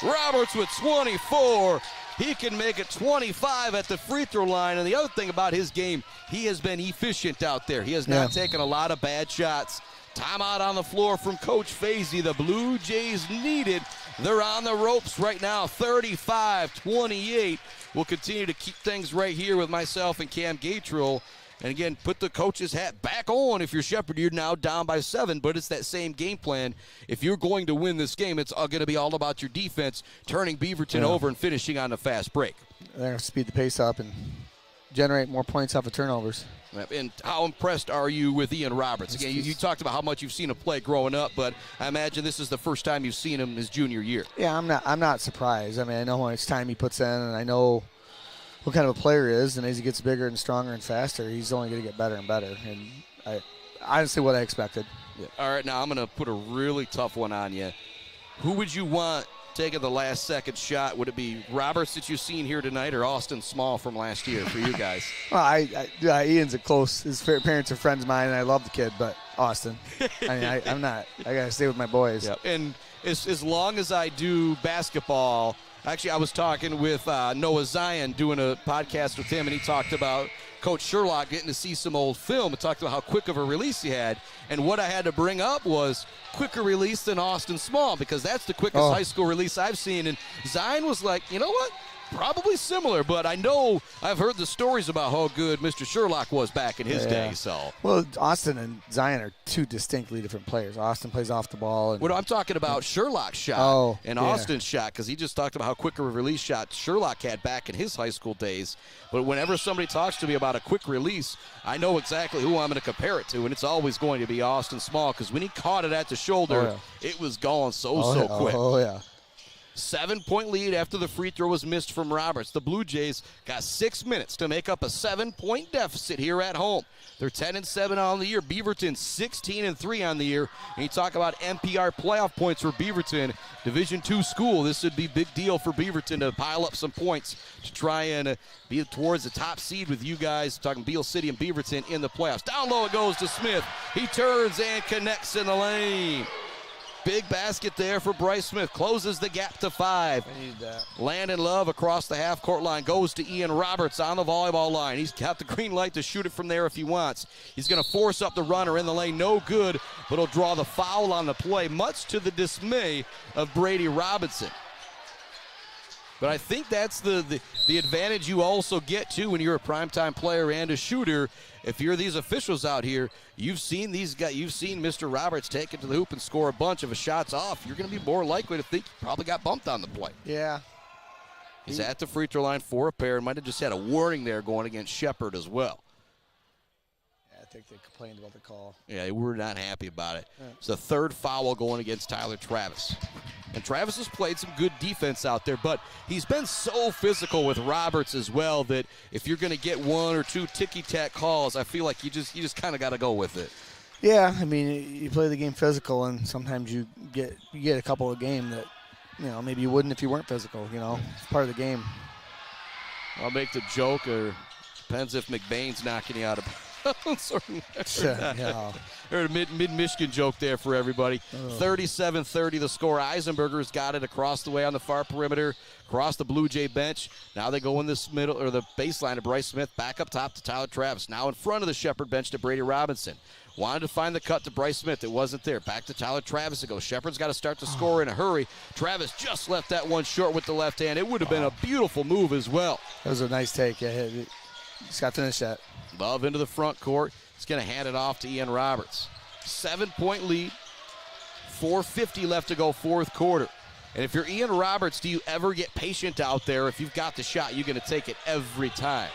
Roberts with 24. He can make it 25 at the free throw line. And the other thing about his game, he has been efficient out there. He has not taken a lot of bad shots. Timeout on the floor from Coach Fazy. The Blue Jays need it. They're on the ropes right now, 35-28. We'll continue to keep things right here with myself and Cam Gatrell. And again, put the coach's hat back on. If you're Shepherd, you're now down by 7, but it's that same game plan. If you're going to win this game, it's going to be all about your defense, turning Beaverton over and finishing on the fast break. They're going to speed the pace up and generate more points off of turnovers. And how impressed are you with Ian Roberts? Again, you talked about how much you've seen him play growing up, but I imagine this is the first time you've seen him his junior year. Yeah, I'm not surprised. I mean, I know how much time he puts in, and I know what kind of a player he is, and as he gets bigger and stronger and faster, he's only going to get better and better. And I honestly what I expected. Yeah. All right, now I'm going to put a really tough one on you. Who would you want taking the last second shot? Would it be Roberts that you've seen here tonight or Austin Small from last year for you guys? Well, Ian's his parents are friends of mine, and I love the kid, but Austin. I mean, I'm not. I got to stay with my boys. Yep. And as long as I do basketball, actually I was talking with Noah Zion, doing a podcast with him, and he talked about Coach Sherlock getting to see some old film and talked about how quick of a release he had. And what I had to bring up was quicker release than Austin Small, because that's the quickest high school release I've seen. And Zion was like, you know what? Probably similar, but I know I've heard the stories about how good Mr. Sherlock was back in his day. So, well, Austin and Zion are two distinctly different players. Austin plays off the ball. And I'm talking about Sherlock's shot and Austin's shot, because he just talked about how quicker a release shot Sherlock had back in his high school days. But whenever somebody talks to me about a quick release, I know exactly who I'm going to compare it to, and it's always going to be Austin Small, because when he caught it at the shoulder, it was going so quick. Oh, yeah. 7-point lead after the free throw was missed from Roberts. The Blue Jays got 6 minutes to make up a 7-point deficit here at home. They're 10-7 on the year. Beaverton 16-3 on the year. And you talk about NPR playoff points for Beaverton, Division II school. This would be a big deal for Beaverton to pile up some points to try and be towards the top seed with you guys, talking Beale City and Beaverton in the playoffs. Down low it goes to Smith. He turns and connects in the lane. Big basket there for Bryce Smith. Closes the gap to 5. I need that. Landon Love across the half-court line. Goes to Ian Roberts on the volleyball line. He's got the green light to shoot it from there if he wants. He's going to force up the runner in the lane. No good, but he'll draw the foul on the play, much to the dismay of Brady Robinson. But I think that's the advantage you also get, too, when you're a primetime player and a shooter. If you're these officials out here, you've seen these guys. You've seen Mr. Roberts take it to the hoop and score a bunch of shots off. You're going to be more likely to think he probably got bumped on the play. Yeah. He's at the free throw line for a pair. Might have just had a warning there going against Shepherd as well. Yeah, I think they complained about the call. Yeah, we're not happy about it. Yeah. It's the third foul going against Tyler Travis. And Travis has played some good defense out there, but he's been so physical with Roberts as well that if you're going to get one or two ticky-tack calls, I feel like you just kind of got to go with it. Yeah, I mean, you play the game physical, and sometimes you get a couple of game that, maybe you wouldn't if you weren't physical. It's part of the game. I'll make the joke, or depends if McBain's knocking you out of bounds or not. Yeah. Or a mid-Michigan joke there for everybody. 37-30 the score. Eisenberger's got it across the way on the far perimeter, across the Blue Jay bench. Now they go in this middle, or the baseline to Bryce Smith, back up top to Tyler Travis. Now in front of the Shepherd bench to Brady Robinson. Wanted to find the cut to Bryce Smith. It wasn't there. Back to Tyler Travis to go. Shepherd's got to start to score in a hurry. Travis just left that one short with the left hand. It would have been a beautiful move as well. That was a nice take. Yeah, just got to finish that. Love into the front court. He's going to hand it off to Ian Roberts. 7-point lead. 4:50 left to go, fourth quarter. And if you're Ian Roberts, do you ever get patient out there? If you've got the shot, you're going to take it every time.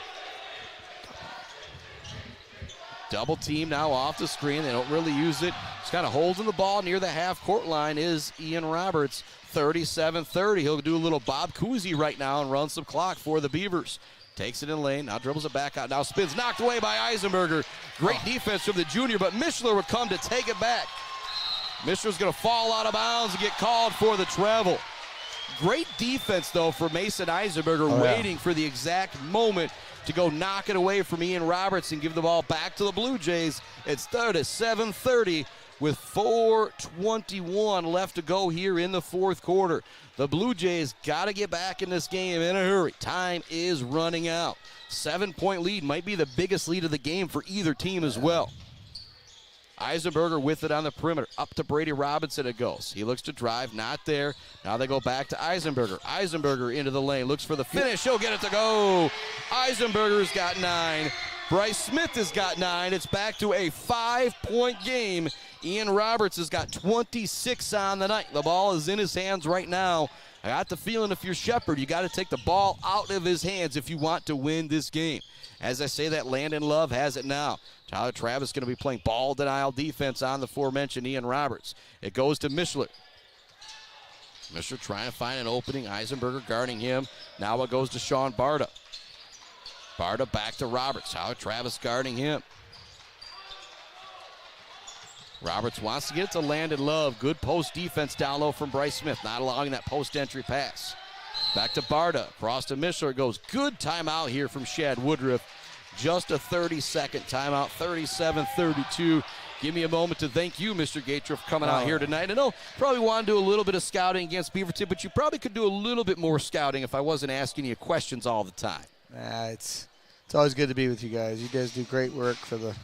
Double team now off the screen. They don't really use it. Just kind of holding the ball near the half-court line is Ian Roberts. 37-30. He'll do a little Bob Cousy right now and run some clock for the Beavers. Takes it in lane. Now dribbles it back out. Now spins. Knocked away by Eisenberger. Great defense from the junior, but Mishler would come to take it back. Mishler's going to fall out of bounds and get called for the travel. Great defense, though, for Mason Eisenberger, waiting for the exact moment to go knock it away from Ian Roberts and give the ball back to the Blue Jays. It's 37-30 with 4:21 left to go here in the fourth quarter. The Blue Jays got to get back in this game in a hurry. Time is running out. 7-point lead might be the biggest lead of the game for either team as well. Eisenberger with it on the perimeter. Up to Brady Robinson it goes. He looks to drive, not there. Now they go back to Eisenberger. Eisenberger into the lane, looks for the finish. He'll get it to go. Eisenberger's got 9. Bryce Smith has got 9. It's back to a 5-point game. Ian Roberts has got 26 on the night. The ball is in his hands right now. I got the feeling if you're Shepherd, you got to take the ball out of his hands if you want to win this game. As I say that, Landon Love has it now. Tyler Travis going to be playing ball denial defense on the aforementioned Ian Roberts. It goes to Mishler. Mishler trying to find an opening. Eisenberger guarding him. Now it goes to Sean Barta. Barta back to Roberts. Tyler Travis guarding him. Roberts wants to get it to Landon Love. Good post defense down low from Bryce Smith, not allowing that post entry pass. Back to Barta. Across to Mishler goes. Good timeout here from Shad Woodruff. Just a 30-second timeout, 37-32. Give me a moment to thank you, Mr. Gator, for coming out here tonight. I know probably want to do a little bit of scouting against Beaverton, but you probably could do a little bit more scouting if I wasn't asking you questions all the time. It's always good to be with you guys. You guys do great work for the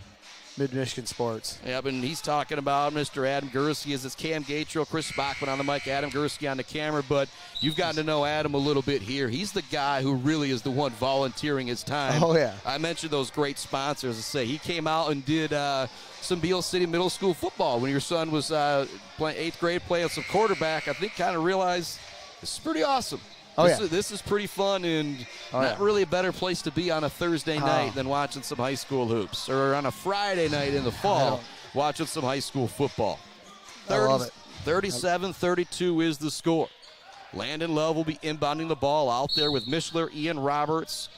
Mid-Michigan sports. Yep, and he's talking about Mr. Adam Gursky as it's Cam Gatro, Chris Bachman on the mic, Adam Gursky on the camera, but you've gotten to know Adam a little bit here. He's the guy who really is the one volunteering his time. Oh, yeah. I mentioned those great sponsors. I say he came out and did some Beale City Middle School football when your son was playing 8th grade, playing some quarterback. I think kind of realized this is pretty awesome. This is pretty fun, and not really a better place to be on a Thursday night than watching some high school hoops, or on a Friday night in the fall watching some high school football. I love it. 37-32 is the score. Landon Love will be inbounding the ball out there with Mishler, Ian Roberts,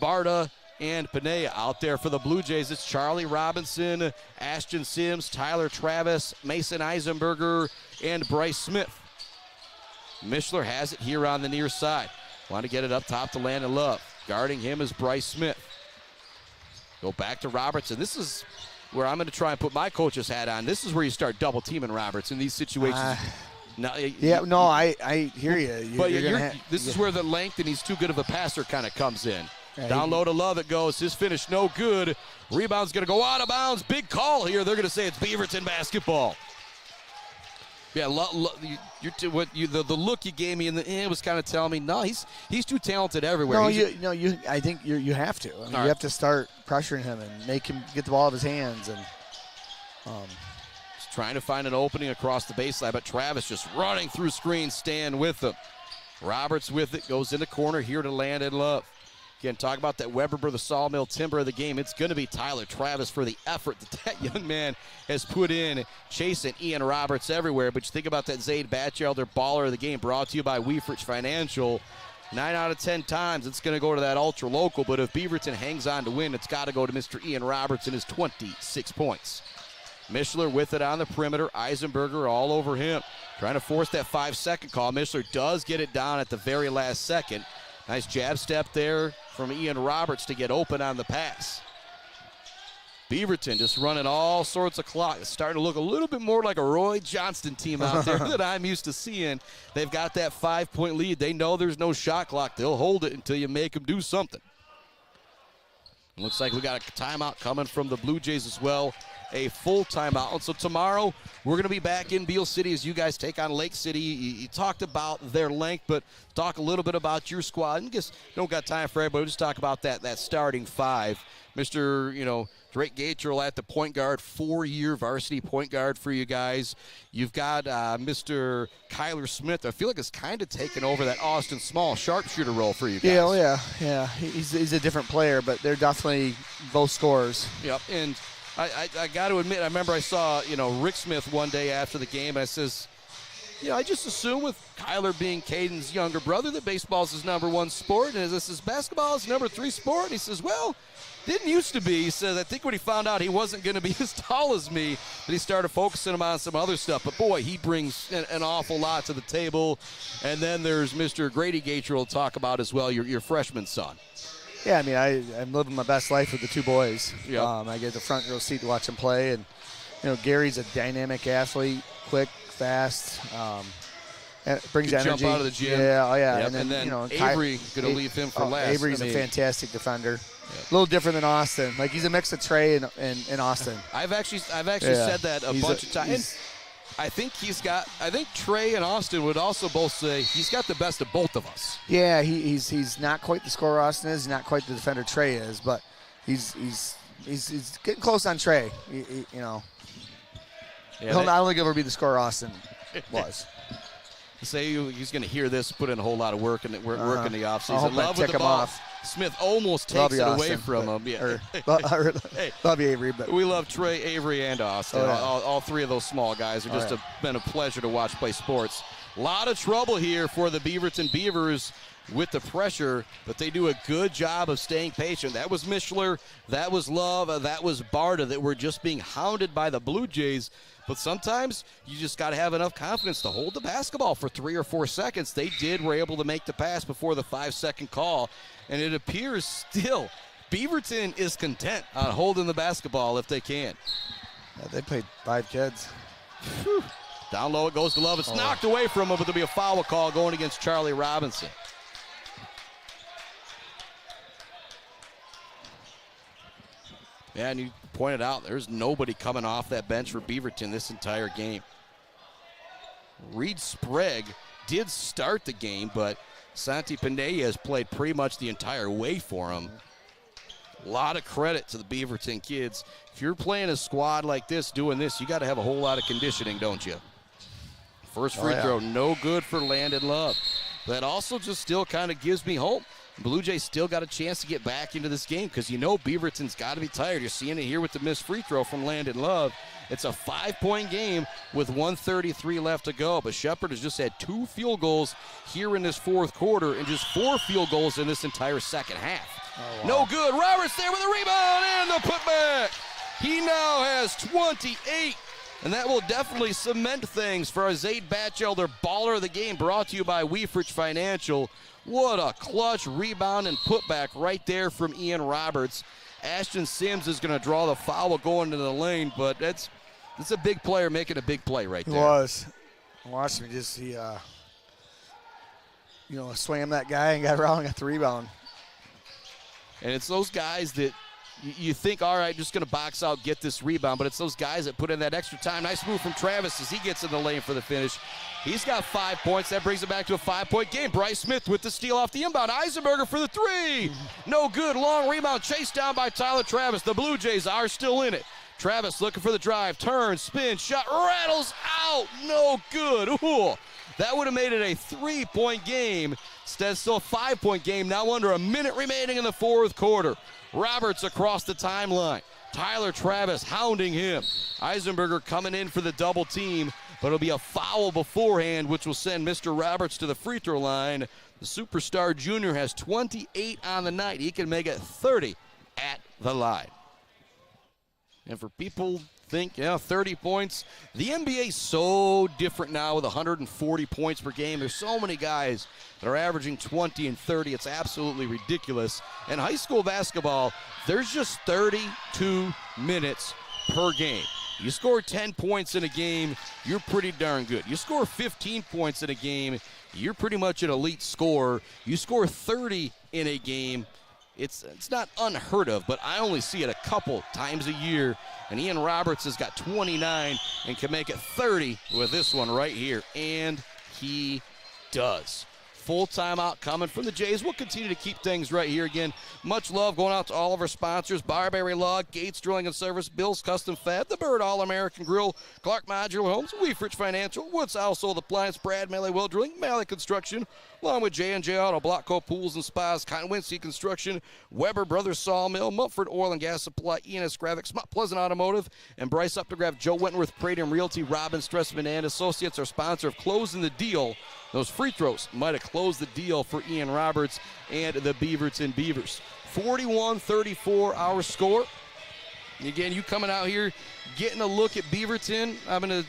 Barta, and Panea. Out there for the Blue Jays, it's Charlie Robinson, Ashton Sims, Tyler Travis, Mason Eisenberger, and Bryce Smith. Mishler has it here on the near side. Want to get it up top to Landon Love. Guarding him is Bryce Smith. Go back to Roberts, and this is where I'm going to try and put my coach's hat on. This is where you start double teaming Roberts in these situations. I hear you. But this is where the length, and he's too good of a passer, kind of comes in. Down low to Love it goes. His finish no good. Rebound's going to go out of bounds. Big call here. They're going to say it's Beaverton basketball. Yeah, the look you gave me in the end was kind of telling me, no, he's too talented everywhere. I think you have to. You have to start pressuring him and make him get the ball out of his hands. And just trying to find an opening across the baseline, but Travis just running through screens, staying with him. Roberts with it, goes in the corner here to Landon Love. Again, talk about that Weber the Sawmill timber of the game. It's going to be Tyler Travis for the effort that young man has put in, chasing Ian Roberts everywhere. But you think about that Zaid Batchelder baller of the game, brought to you by Weefrich Financial. 9 out of 10 times it's going to go to that ultra local. But if Beaverton hangs on to win, it's got to go to Mr. Ian Roberts and his 26 points. Mishler with it on the perimeter. Eisenberger all over him. Trying to force that 5-second call. Mishler does get it down at the very last second. Nice jab step there from Ian Roberts to get open on the pass. Beaverton just running all sorts of clock. It's starting to look a little bit more like a Roy Johnston team out there that I'm used to seeing. They've got that 5-point lead. They know there's no shot clock. They'll hold it until you make them do something. Looks like we got a timeout coming from the Blue Jays as well, a full timeout. And so tomorrow we're going to be back in Beale City as you guys take on Lake City. You talked about their length, but talk a little bit about your squad. And just don't got time for everybody. We'll just talk about that starting five. Mr. Drake Gatrell at the point guard, 4-year varsity point guard for you guys. You've got Mr. Kyler Smith. I feel like it's kind of taken over that Austin Small sharpshooter role for you guys. Yeah. He's a different player, but they're definitely both scorers. Yep, and I got to admit, I remember I saw, Rick Smith one day after the game, and I says, I just assume with Kyler being Caden's younger brother that baseball's his number one sport, and this is basketball is number 3 sport. And he says, well, didn't used to be. He says, I think when he found out he wasn't going to be as tall as me, that he started focusing him on some other stuff. But, boy, he brings an awful lot to the table. And then there's Mr. Grady Gatrell to talk about as well, your freshman son. Yeah, I mean, I'm living my best life with the 2 boys. Yep. I get the front row seat to watch them play. And, Gary's a dynamic athlete, quick, fast, and brings energy. Jump out of the gym. Yeah. Yep. And then Avery, going to leave him for last. Avery's a fantastic defender. A little different than Austin. Like, he's a mix of Trey and Austin. I've actually said that a bunch of times. I think Trey and Austin would also both say he's got the best of both of us. Yeah, he's not quite the scorer Austin is, not quite the defender Trey is, but he's getting close on Trey. Yeah, I don't think he'll ever be the scorer Austin was. Say he's going to hear this, put in a whole lot of work in the offseason. Love with the ball. Off. Smith almost takes it away from him. Yeah. Love you, Avery. But we love Trey, Avery, and Austin. Oh, yeah. All 3 of those small guys are just been a pleasure to watch play sports. A lot of trouble here for the Beaverton Beavers with the pressure, but they do a good job of staying patient. That was Mishler, that was Love, that was Barta that were just being hounded by the Blue Jays. But sometimes you just got to have enough confidence to hold the basketball for 3 or 4 seconds. They were able to make the pass before the 5-second call. And it appears still Beaverton is content on holding the basketball if they can. Yeah, they played 5 kids. Whew. Down low it goes to Love. It's knocked away from him, but there'll be a foul call going against Charlie Robinson. Yeah, and you pointed out there's nobody coming off that bench for Beaverton this entire game. Reed Sprague did start the game, but Santi Pineda has played pretty much the entire way for him. A lot of credit to the Beaverton kids. If you're playing a squad like this, doing this, you got to have a whole lot of conditioning, don't you? First free throw, no good for Landon Love. That also just still kind of gives me hope. Blue Jays still got a chance to get back into this game because Beaverton's got to be tired. You're seeing it here with the missed free throw from Landon Love. It's a 5-point game with 1:33 left to go, but Shepherd has just had 2 field goals here in this 4th quarter and just 4 field goals in this entire second half. Oh, wow. No good. Roberts there with a rebound and the putback. He now has 28. And that will definitely cement things for our Zaid Batchelder baller of the game, brought to you by Weefrich Financial. What a clutch rebound and putback right there from Ian Roberts. Ashton Sims is going to draw the foul going into the lane, but it's a big player making a big play right there. He was. I watched him swam that guy and got around and got the rebound. And it's those guys that you think, all right, just going to box out, get this rebound, but it's those guys that put in that extra time. Nice move from Travis as he gets in the lane for the finish. He's got 5 points. That brings it back to a 5-point game. Bryce Smith with the steal off the inbound. Eisenberger for the 3. No good. Long rebound chased down by Tyler Travis. The Blue Jays are still in it. Travis looking for the drive. Turn, spin, shot, rattles out. No good. Ooh. That would have made it a 3-point game. Instead, still a 5-point game. Now under a minute remaining in the 4th quarter. Roberts across the timeline. Tyler Travis hounding him. Eisenberger coming in for the double team, but it'll be a foul beforehand, which will send Mr. Roberts to the free throw line. The superstar junior has 28 on the night. He can make it 30 at the line. And for people think, 30 points. The NBA is so different now with 140 points per game. There's so many guys that are averaging 20 and 30. It's absolutely ridiculous. And high school basketball, there's just 32 minutes per game. You score 10 points in a game, you're pretty darn good. You score 15 points in a game, you're pretty much an elite scorer. You score 30 in a game, it's not unheard of, but I only see it a couple times a year. And Ian Roberts has got 29 and can make it 30 with this one right here. And he does. Full timeout coming from the Jays. We'll continue to keep things right here. Again, much love going out to all of our sponsors: Barberry Law, Gates Drilling and Service, Bill's Custom Fab, The Bird All-American Grill, Clark Modular Homes, Weefrich Financial, Woods Household Appliance, Brad Melee Well Drilling, Melee Construction, along with J&J Auto, Blockco Pools and Spas, Conwincy Construction, Weber Brothers Sawmill, Mumford Oil and Gas Supply, E&S Graphics, Mount Pleasant Automotive, and Bryce Updegraff, Joe Wentworth, Prater Realty, Robin Stressman and Associates, our sponsor of Closing the Deal. Those free throws might have closed the deal for Ian Roberts and the Beaverton Beavers. 41-34 our score. Again, you coming out here getting a look at Beaverton. I'm going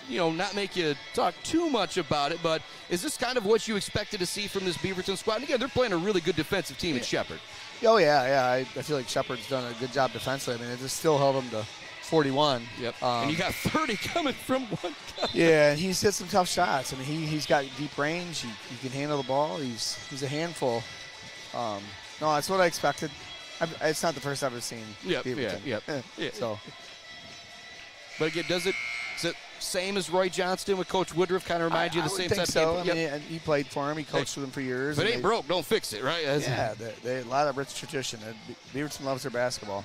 to not make you talk too much about it, but is this kind of what you expected to see from this Beaverton squad? And again, they're playing a really good defensive team at Shepherd. Oh, yeah. I feel like Shepherd's done a good job defensively. I mean, it just still held them to 41. Yep. And you got 30 coming from one guy. Yeah, and he's hit some tough shots. I mean, he's got deep range. He can handle the ball. He's a handful. No, that's what I expected. It's not the first I've ever seen. Yep. So. But again, is it same as Roy Johnston with Coach Woodruff? Kind of remind you of the same type of game? I mean, he played for him. He coached with him for years. If it ain't broke, don't fix it, right? They a lot of rich tradition. Beaverton loves their basketball.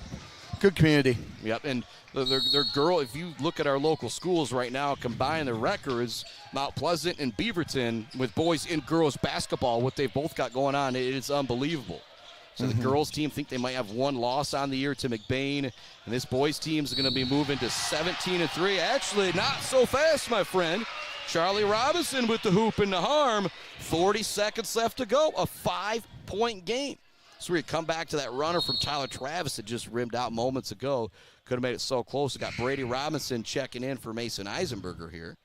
Good community. Yep, and their girl, if you look at our local schools right now, combine the records, Mount Pleasant and Beaverton, with boys and girls basketball, what they've both got going on, it is unbelievable. So the girls team think they might have one loss on the year to McBain, and this boys team is going to be moving to 17-3. Actually, not so fast, my friend. Charlie Robinson with the hoop and the harm. 40 seconds left to go. A 5-point game. So we come back to that runner from Tyler Travis that just rimmed out moments ago. Could have made it so close. We got Brady Robinson checking in for Mason Eisenberger here.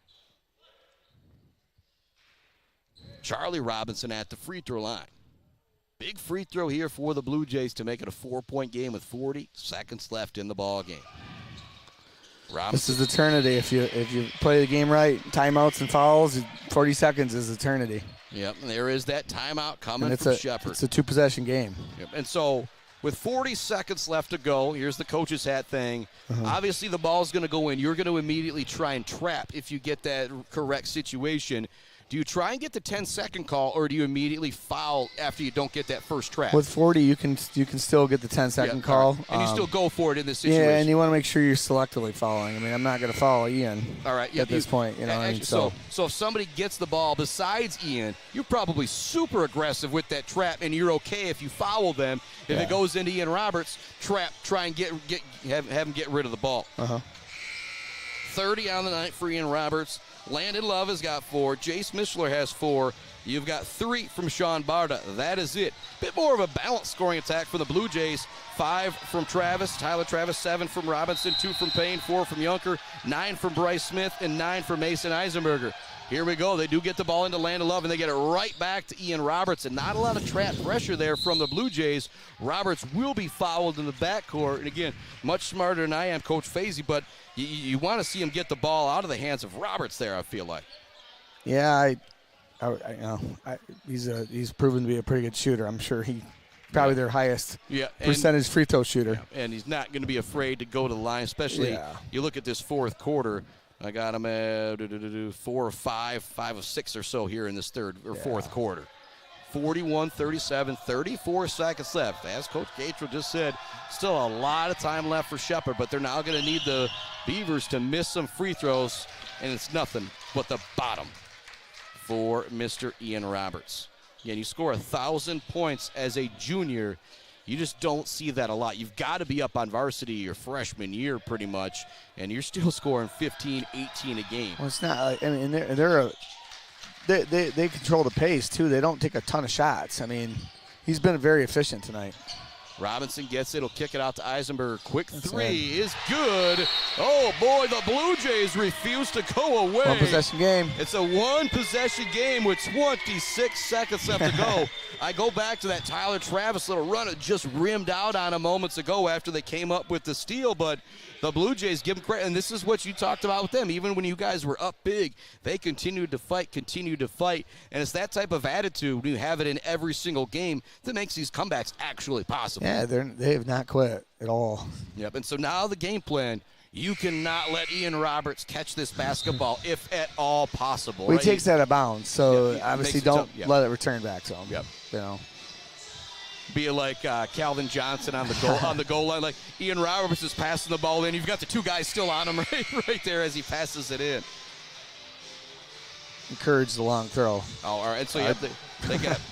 Charlie Robinson at the free throw line. Big free throw here for the Blue Jays to make it a 4-point game with 40 seconds left in the ball game. This is eternity. If you play the game right, timeouts and fouls, 40 seconds is eternity. Yep, and there is that timeout coming from Shepherd. It's a two-possession game. Yep. And so with 40 seconds left to go, here's the coach's hat thing. Obviously the ball's going to go in. You're going to immediately try and trap if you get that correct situation. Do you try and get the 10-second call, or do you immediately foul after you don't get that first trap? With 40, you can still get the 10-second call. Right. And you still go for it in this situation. Yeah, and you want to make sure you're selectively fouling. I mean, I'm not going to foul Ian at this point. So if somebody gets the ball besides Ian, you're probably super aggressive with that trap, and you're okay if you foul them. If it goes into Ian Roberts, try and have him get rid of the ball. 30 on the night for Ian Roberts. Landon Love has got 4. Jace Mishler has 4. You've got 3 from Sean Barta. That is it. Bit more of a balanced scoring attack for the Blue Jays. 5 from Tyler Travis, 7 from Robinson, 2 from Payne, 4 from Yunker, 9 from Bryce Smith, and 9 from Mason Eisenberger. Here we go. They do get the ball into Landon Love, and they get it right back to Ian Roberts. And not a lot of trap pressure there from the Blue Jays. Roberts will be fouled in the backcourt. And again, much smarter than I am, Coach Fazy, but you want to see him get the ball out of the hands of Roberts there, I feel like. Yeah, he's proven to be a pretty good shooter. I'm sure he probably their highest percentage free throw shooter. Yeah, and he's not going to be afraid to go to the line, especially you look at this fourth quarter. I got him at 4 or 5 of 6 or so here in this fourth quarter. 41-37, 34 seconds left. As Coach Gatrell just said, still a lot of time left for Shepherd, but they're now going to need the Beavers to miss some free throws, and it's nothing but the bottom for Mr. Ian Roberts. Again, you score 1,000 points as a junior. You just don't see that a lot. You've got to be up on varsity your freshman year pretty much, and you're still scoring 15, 18 a game. Well, it's not. I mean, they control the pace too. They don't take a ton of shots. I mean, he's been very efficient tonight. Robinson gets it. He'll kick it out to Eisenberg. Quick three is good. Oh, boy, the Blue Jays refuse to go away. One-possession game. It's a one-possession game with 26 seconds left to go. I go back to that Tyler Travis little run. It just rimmed out on him moments ago after they came up with the steal, but the Blue Jays give them credit, and this is what you talked about with them. Even when you guys were up big, they continued to fight, and it's that type of attitude, when you have it in every single game, that makes these comebacks actually possible. Yeah, they have not quit at all. Yep, and so now the game plan, you cannot let Ian Roberts catch this basketball if at all possible. He takes that out of bounds, so obviously don't let it return back to him. Yep. You know. Be like Calvin Johnson on the goal line. Like Ian Roberts is passing the ball in. You've got the two guys still on him right there as he passes it in. Encourage the long throw. Oh, all right. And so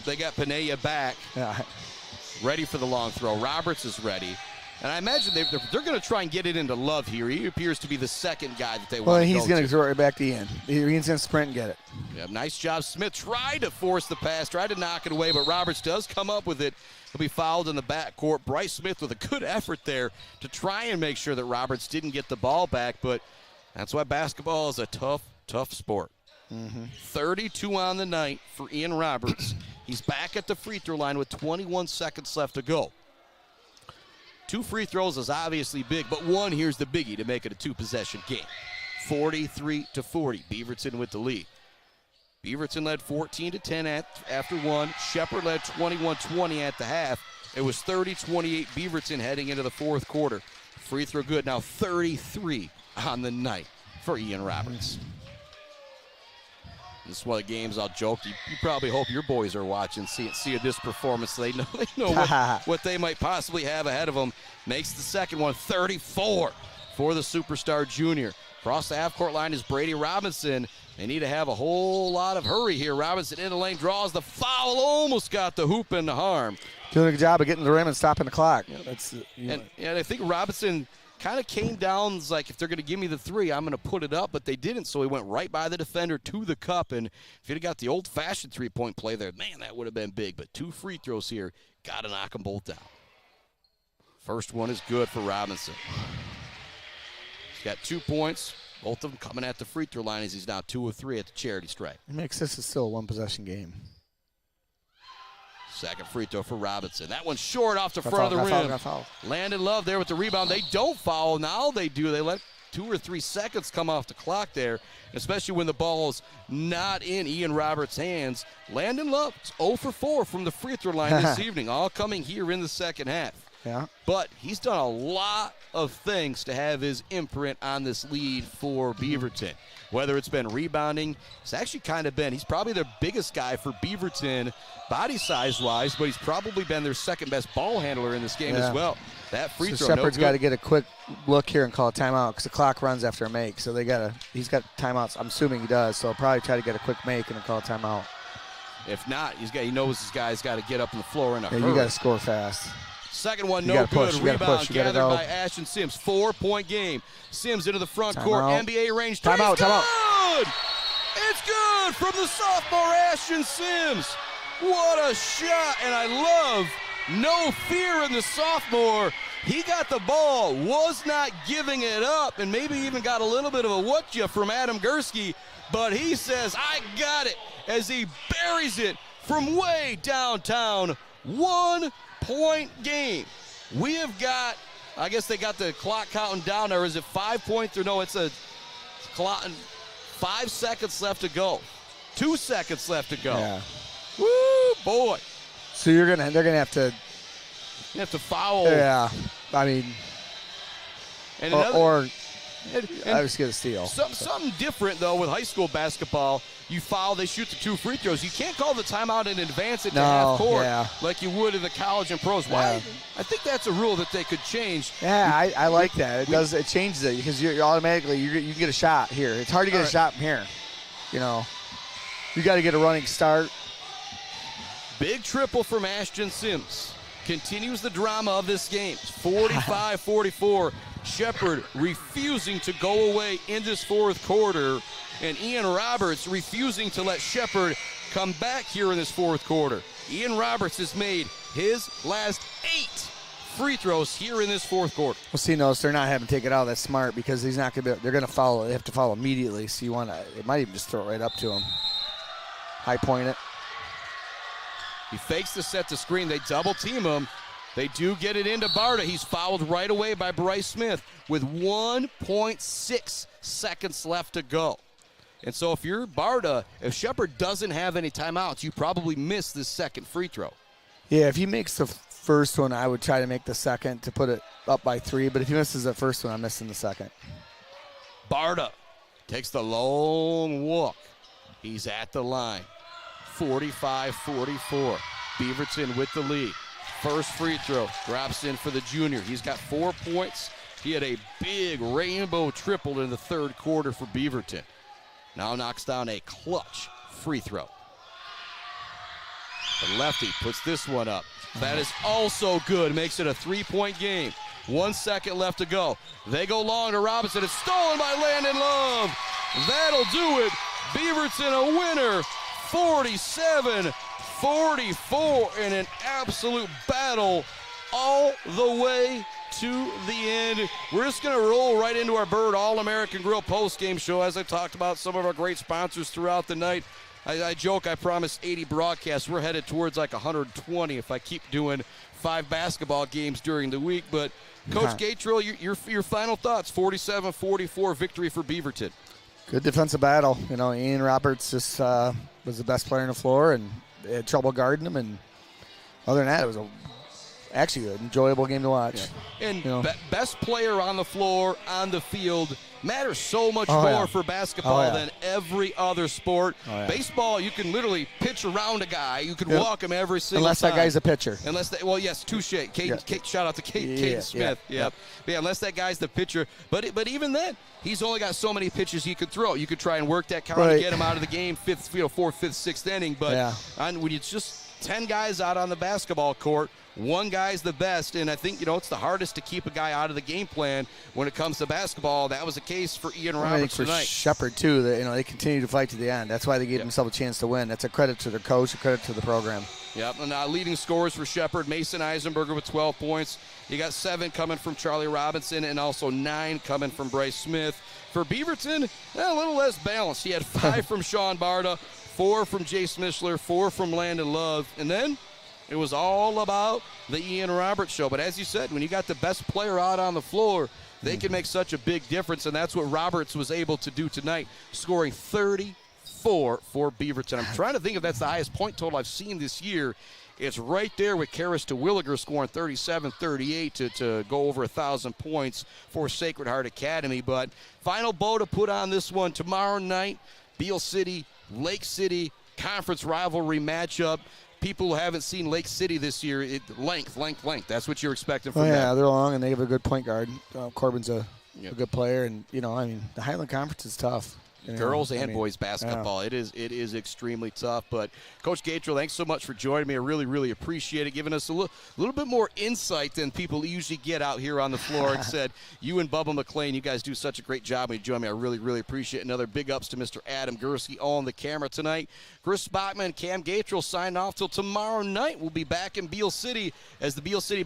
they got Panea back, ready for the long throw. Roberts is ready. And I imagine they're going to try and get it into Love here. He appears to be the second guy that they want to go to. Well, he's going to throw it back to Ian. Ian's going to sprint and get it. Yeah, nice job. Smith tried to force the pass, tried to knock it away, but Roberts does come up with it. He'll be fouled in the backcourt. Bryce Smith with a good effort there to try and make sure that Roberts didn't get the ball back, but that's why basketball is a tough sport. 32 on the night for Ian Roberts. He's back at the free throw line with 21 seconds left to go. 2 free throws is obviously big, but one here's the biggie to make it a 2-possession game. 43-40, Beaverton with the lead. Beaverton led 14-10 after one. Shepherd led 21-20 at the half. It was 30-28 Beaverton heading into the fourth quarter. Free throw good. Now 33 on the night for Ian Roberts. This is one of the games I'll joke. You probably hope your boys are watching, see this performance. So they know what they might possibly have ahead of them. Makes the second one 34 for the superstar junior. Across the half-court line is Brady Robinson. They need to have a whole lot of hurry here. Robinson in the lane, draws the foul, almost got the hoop and the harm. Doing a good job of getting the rim and stopping the clock. And I think Robinson kind of came down like, if they're going to give me the three, I'm going to put it up, but they didn't, so he went right by the defender to the cup, and if he'd have got the old-fashioned three-point play there, man, that would have been big, but 2 free throws here, got to knock them both down. First one is good for Robinson. He's got 2 points, both of them coming at the free throw line as he's now 2 of 3 at the charity stripe. It makes this still a one-possession game. Second free throw for Robinson. That one's short off the front of the rim. Landon Love there with the rebound. They don't foul. Now they do. They let 2 or 3 seconds come off the clock there, especially when the ball is not in Ian Roberts' hands. Landon Love is 0 for 4 from the free throw line this evening, all coming here in the second half. Yeah. But he's done a lot of things to have his imprint on this lead for Beaverton. Whether it's been rebounding, it's actually kind of been, he's probably their biggest guy for Beaverton body size-wise, but he's probably been their second-best ball handler in this game as well. That free throw, Shepard's got to get a quick look here and call a timeout because the clock runs after a make. So he's got timeouts. I'm assuming he does. So he'll probably try to get a quick make and then call a timeout. If not, he knows this guy's got to get up on the floor in a hurry. You got to score fast. Second one, no good. Rebound gathered by Ashton Sims. 4-point game. Sims into the front court. NBA range. Timeout. Good! It's good from the sophomore Ashton Sims. What a shot, and I love no fear in the sophomore. He got the ball, was not giving it up, and maybe even got a little bit of a whatcha from Adam Gursky, but he says, I got it, as he buries it from way downtown. 1-point game. We have got, I guess they got the clock counting down, or is it 5 points? Or no, it's a clock. 5 seconds left to go. 2 seconds left to go. Yeah. Woo, boy. So they're gonna have to. You have to foul. Yeah, I mean, or I was gonna steal. Something different though with high school basketball. You foul, they shoot the 2 free throws. You can't call the timeout and advance it to half court like you would in the college and pros. Why? I think that's a rule that they could change. Yeah, I like that. It changes it because you're automatically you get a shot here. It's hard to get a shot from here. You know, you got to get a running start. Big triple from Ashton Sims. Continues the drama of this game. 45-44. Shepherd refusing to go away in this fourth quarter. And Ian Roberts refusing to let Shepherd come back here in this fourth quarter. Ian Roberts has made his last 8 free throws here in this fourth quarter. Well, see, notice they're not having to take it out. That's smart because he's not going to be. They're going to foul. They have to foul immediately. So you want to. It might even just throw it right up to him. High point it. He fakes the set to screen. They double team him. They do get it into Barta. He's fouled right away by Bryce Smith with 1.6 seconds left to go. And so if you're Barta, if Shepherd doesn't have any timeouts, you probably miss this second free throw. Yeah, if he makes the first one, I would try to make the second to put it up by 3. But if he misses the first one, I'm missing the second. Barta takes the lone walk. He's at the line. 45-44. Beaverton with the lead. First free throw drops in for the junior. He's got 4 points. He had a big rainbow triple in the third quarter for Beaverton. Now knocks down a clutch free throw. The lefty puts this one up. That is also good. Makes it a 3-point game. 1 second left to go. They go long to Robinson. It's stolen by Landon Love. That'll do it. Beaverton a winner. 47-44 in an absolute battle all the way to the end. We're just going to roll right into our Bird All-American Grill post-game show as I talked about some of our great sponsors throughout the night. I joke I promised 80 broadcasts. We're headed towards like 120 if I keep doing 5 basketball games during the week. But Coach Gatrill, your final thoughts. 47-44 victory for Beaverton. Good defensive battle. You know, Ian Roberts just was the best player on the floor and had trouble guarding him. And other than that, it was actually an enjoyable game to watch. Yeah. And best player on the floor, on the field, matters so much more for basketball than every other sport. Baseball, you can literally pitch around a guy. You can walk him every single unless time. That guy's a pitcher. Unless that, well, yes, touche. Shout out to Caden Smith. Yeah, unless that guy's the pitcher. But even then, he's only got so many pitches he could throw. You could try and work that count and get him out of the game, fourth, fifth, sixth inning. But when it's just 10 guys out on the basketball court, one guy's the best, and I think, it's the hardest to keep a guy out of the game plan when it comes to basketball. That was the case for Ian Roberts tonight. For Shepherd, too, they continue to fight to the end. That's why they gave themselves a chance to win. That's a credit to their coach, a credit to the program. Yep, and leading scorers for Shepherd, Mason Eisenberger with 12 points. You got 7 coming from Charlie Robinson and also 9 coming from Bryce Smith. For Beaverton, a little less balanced. He had 5 from Sean Barta, 4 from Jay Smishler, 4 from Landon Love, and then it was all about the Ian Roberts show. But as you said, when you got the best player out on the floor, they can make such a big difference, and that's what Roberts was able to do tonight, scoring 34 for Beaverton. I'm trying to think if that's the highest point total I've seen this year. It's right there with Karis Terwilliger scoring 37-38 to go over 1,000 points for Sacred Heart Academy. But final bow to put on this one tomorrow night, Beale City, Lake City, conference rivalry matchup. People who haven't seen Lake City this year, length. That's what you're expecting from them. They're long, and they have a good point guard. Corbin's a good player, and, the Highland Conference is tough. Girls and boys basketball. It is extremely tough. But Coach Gatrill, thanks so much for joining me. I really, really appreciate it, giving us a little bit more insight than people usually get out here on the floor. And said, you and Bubba McLean, you guys do such a great job when you join me. I really, really appreciate it. Another big ups to Mr. Adam Gursky on the camera tonight. Chris Bachman, Cam Gatrill signing off till tomorrow night. We'll be back in Beale City as the Beale City